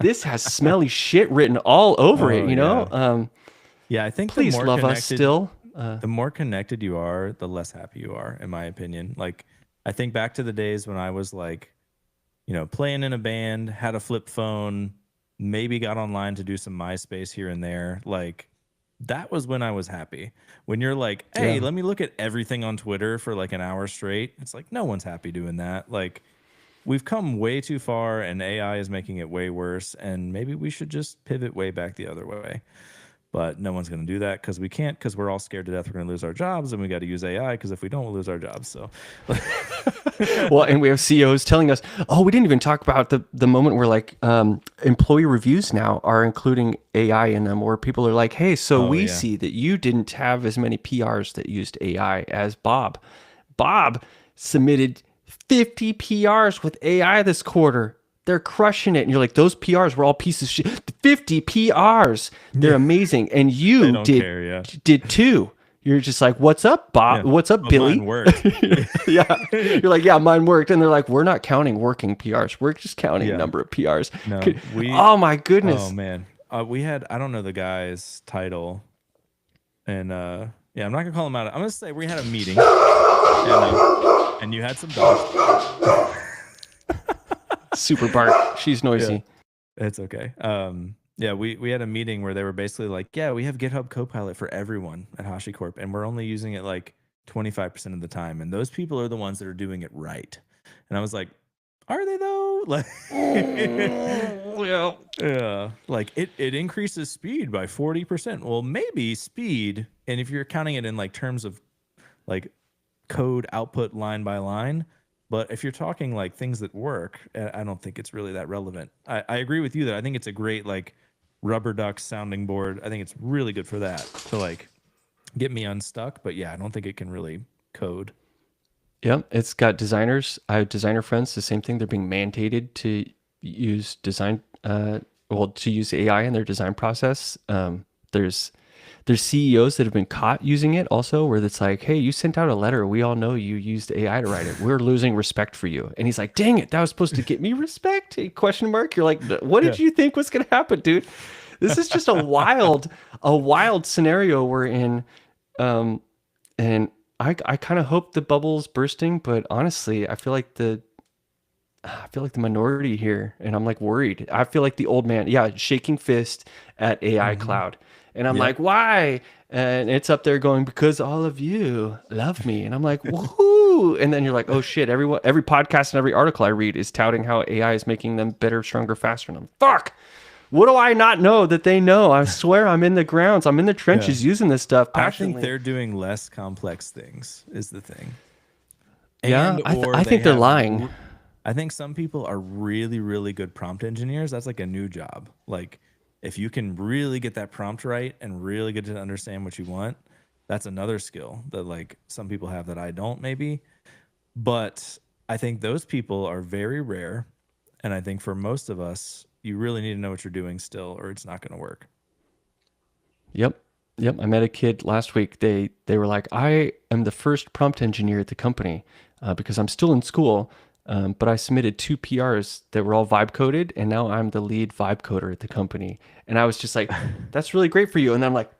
this has smelly shit written all over it, Oh you know? yeah. Yeah, I think Please love us still. the more connected you are, the less happy you are, in my opinion. Like, I think back to the days when I was like, playing in a band, had a flip phone, maybe got online to do some MySpace here and there. Like, that was when I was happy. When you're like, hey, Yeah. let me look at everything on Twitter for like an hour straight. It's like, no one's happy doing that. Like, we've come way too far and AI is making it way worse. And maybe we should just pivot way back the other way. But no one's going to do that because we can't, because we're all scared to death we're going to lose our jobs, and we got to use AI because if we don't, we'll lose our jobs. So, Well, and we have CEOs telling us, oh, we didn't even talk about the moment where like employee reviews now are including AI in them, where people are like, hey, so oh we yeah, see that you didn't have as many PRs that used AI as Bob. Bob submitted 50 PRs with AI this quarter. They're crushing it. And you're like, those PRs were all pieces of shit. 50 PRs. They're amazing. And they you don't care. Yeah, did too. You're just like, what's up, Bob? yeah. What's up, But Billy? mine worked. Yeah. You're like, yeah, mine worked. And they're like, we're not counting working PRs. We're just counting Yeah. number of PRs. No, we. Oh my Oh goodness. man, we had. I don't know the guy's title, and yeah, I'm not gonna call him out. I'm gonna say we had a meeting, and you had some dogs. Super Bart. She's Yeah, noisy. it's okay. Yeah, we had a meeting where they were basically like, yeah, we have GitHub Copilot for everyone at HashiCorp, and we're only using it like 25% of the time, and those people are the ones that are doing it right. And I was like, are they though? Like, Yeah. yeah, like it increases speed by 40%. Well, maybe speed, and if you're counting it in like terms of like code output line by line. But if you're talking like things that work, I don't think it's really that relevant. I agree with you that I think it's a great like rubber duck sounding board. I think it's really good for that to like get me unstuck. But yeah, I don't think it can really code. Yep, it's got designers. I have designer friends. The same thing. They're being mandated to use to use AI in their design process. There's there's CEOs that have been caught using it also, where it's like, hey, you sent out a letter. We all know you used AI to write it. We're losing respect for you. And he's like, dang it, that was supposed to get me respect? Question mark. You're like, what Yeah. did you think was gonna happen, dude? This is just a wild scenario we're in. Um, and I kind of hope the bubble's bursting, but honestly, I feel like the minority here, and I'm like worried. I feel like the old man, yeah, shaking fist at AI Hmm. cloud, and I'm Yep. like, why? And it's up there going because all of you love me, and I'm like, woohoo! And then you're like, oh shit! Every podcast and every article I read is touting how AI is making them better, stronger, faster. And I'm fuck. What do I not know that they know? I swear I'm in the grounds. I'm in the Yeah. trenches using this stuff I think passionately. they're doing less complex things is the thing. Yeah, And I th- or I they think they're have lying. I think some people are really, really good prompt engineers. That's like a new job. Like if you can really get that prompt right and really get to understand what you want, that's another skill that like some people have that I don't maybe. But I think those people are very rare. And I think for most of us, you really need to know what you're doing still, or it's not going to work. Yep. Yep. I met a kid last week. They were like, I am the first prompt engineer at the company because I'm still in school, but I submitted two PRs that were all vibe coded, and now I'm the lead vibe coder at the company. And I was just like, that's really great for you. And then I'm like,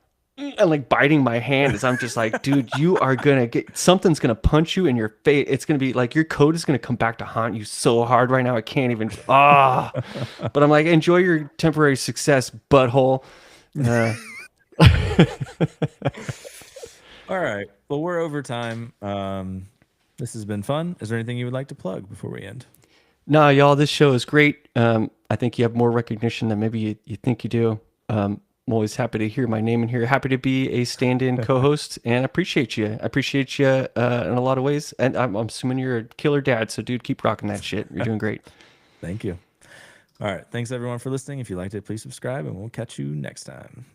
and like biting my hand as I'm just like, dude, you are gonna get something's gonna punch you in your face. It's gonna be like your code is gonna come back to haunt you so hard right now. I can't even but I'm like, enjoy your temporary success, butthole. Uh, All right. Well, we're over time. This has been fun. Is there anything you would like to plug before we end? No, y'all, this show is great. I think you have more recognition than maybe you think you do. I'm always happy to hear my name in here. Happy to be a stand-in co-host, and appreciate you. I appreciate you in a lot of ways. And I'm assuming you're a killer dad, so dude, keep rocking that shit. You're doing great. Thank you. All right. Thanks everyone for listening. If you liked it, please subscribe and we'll catch you next time.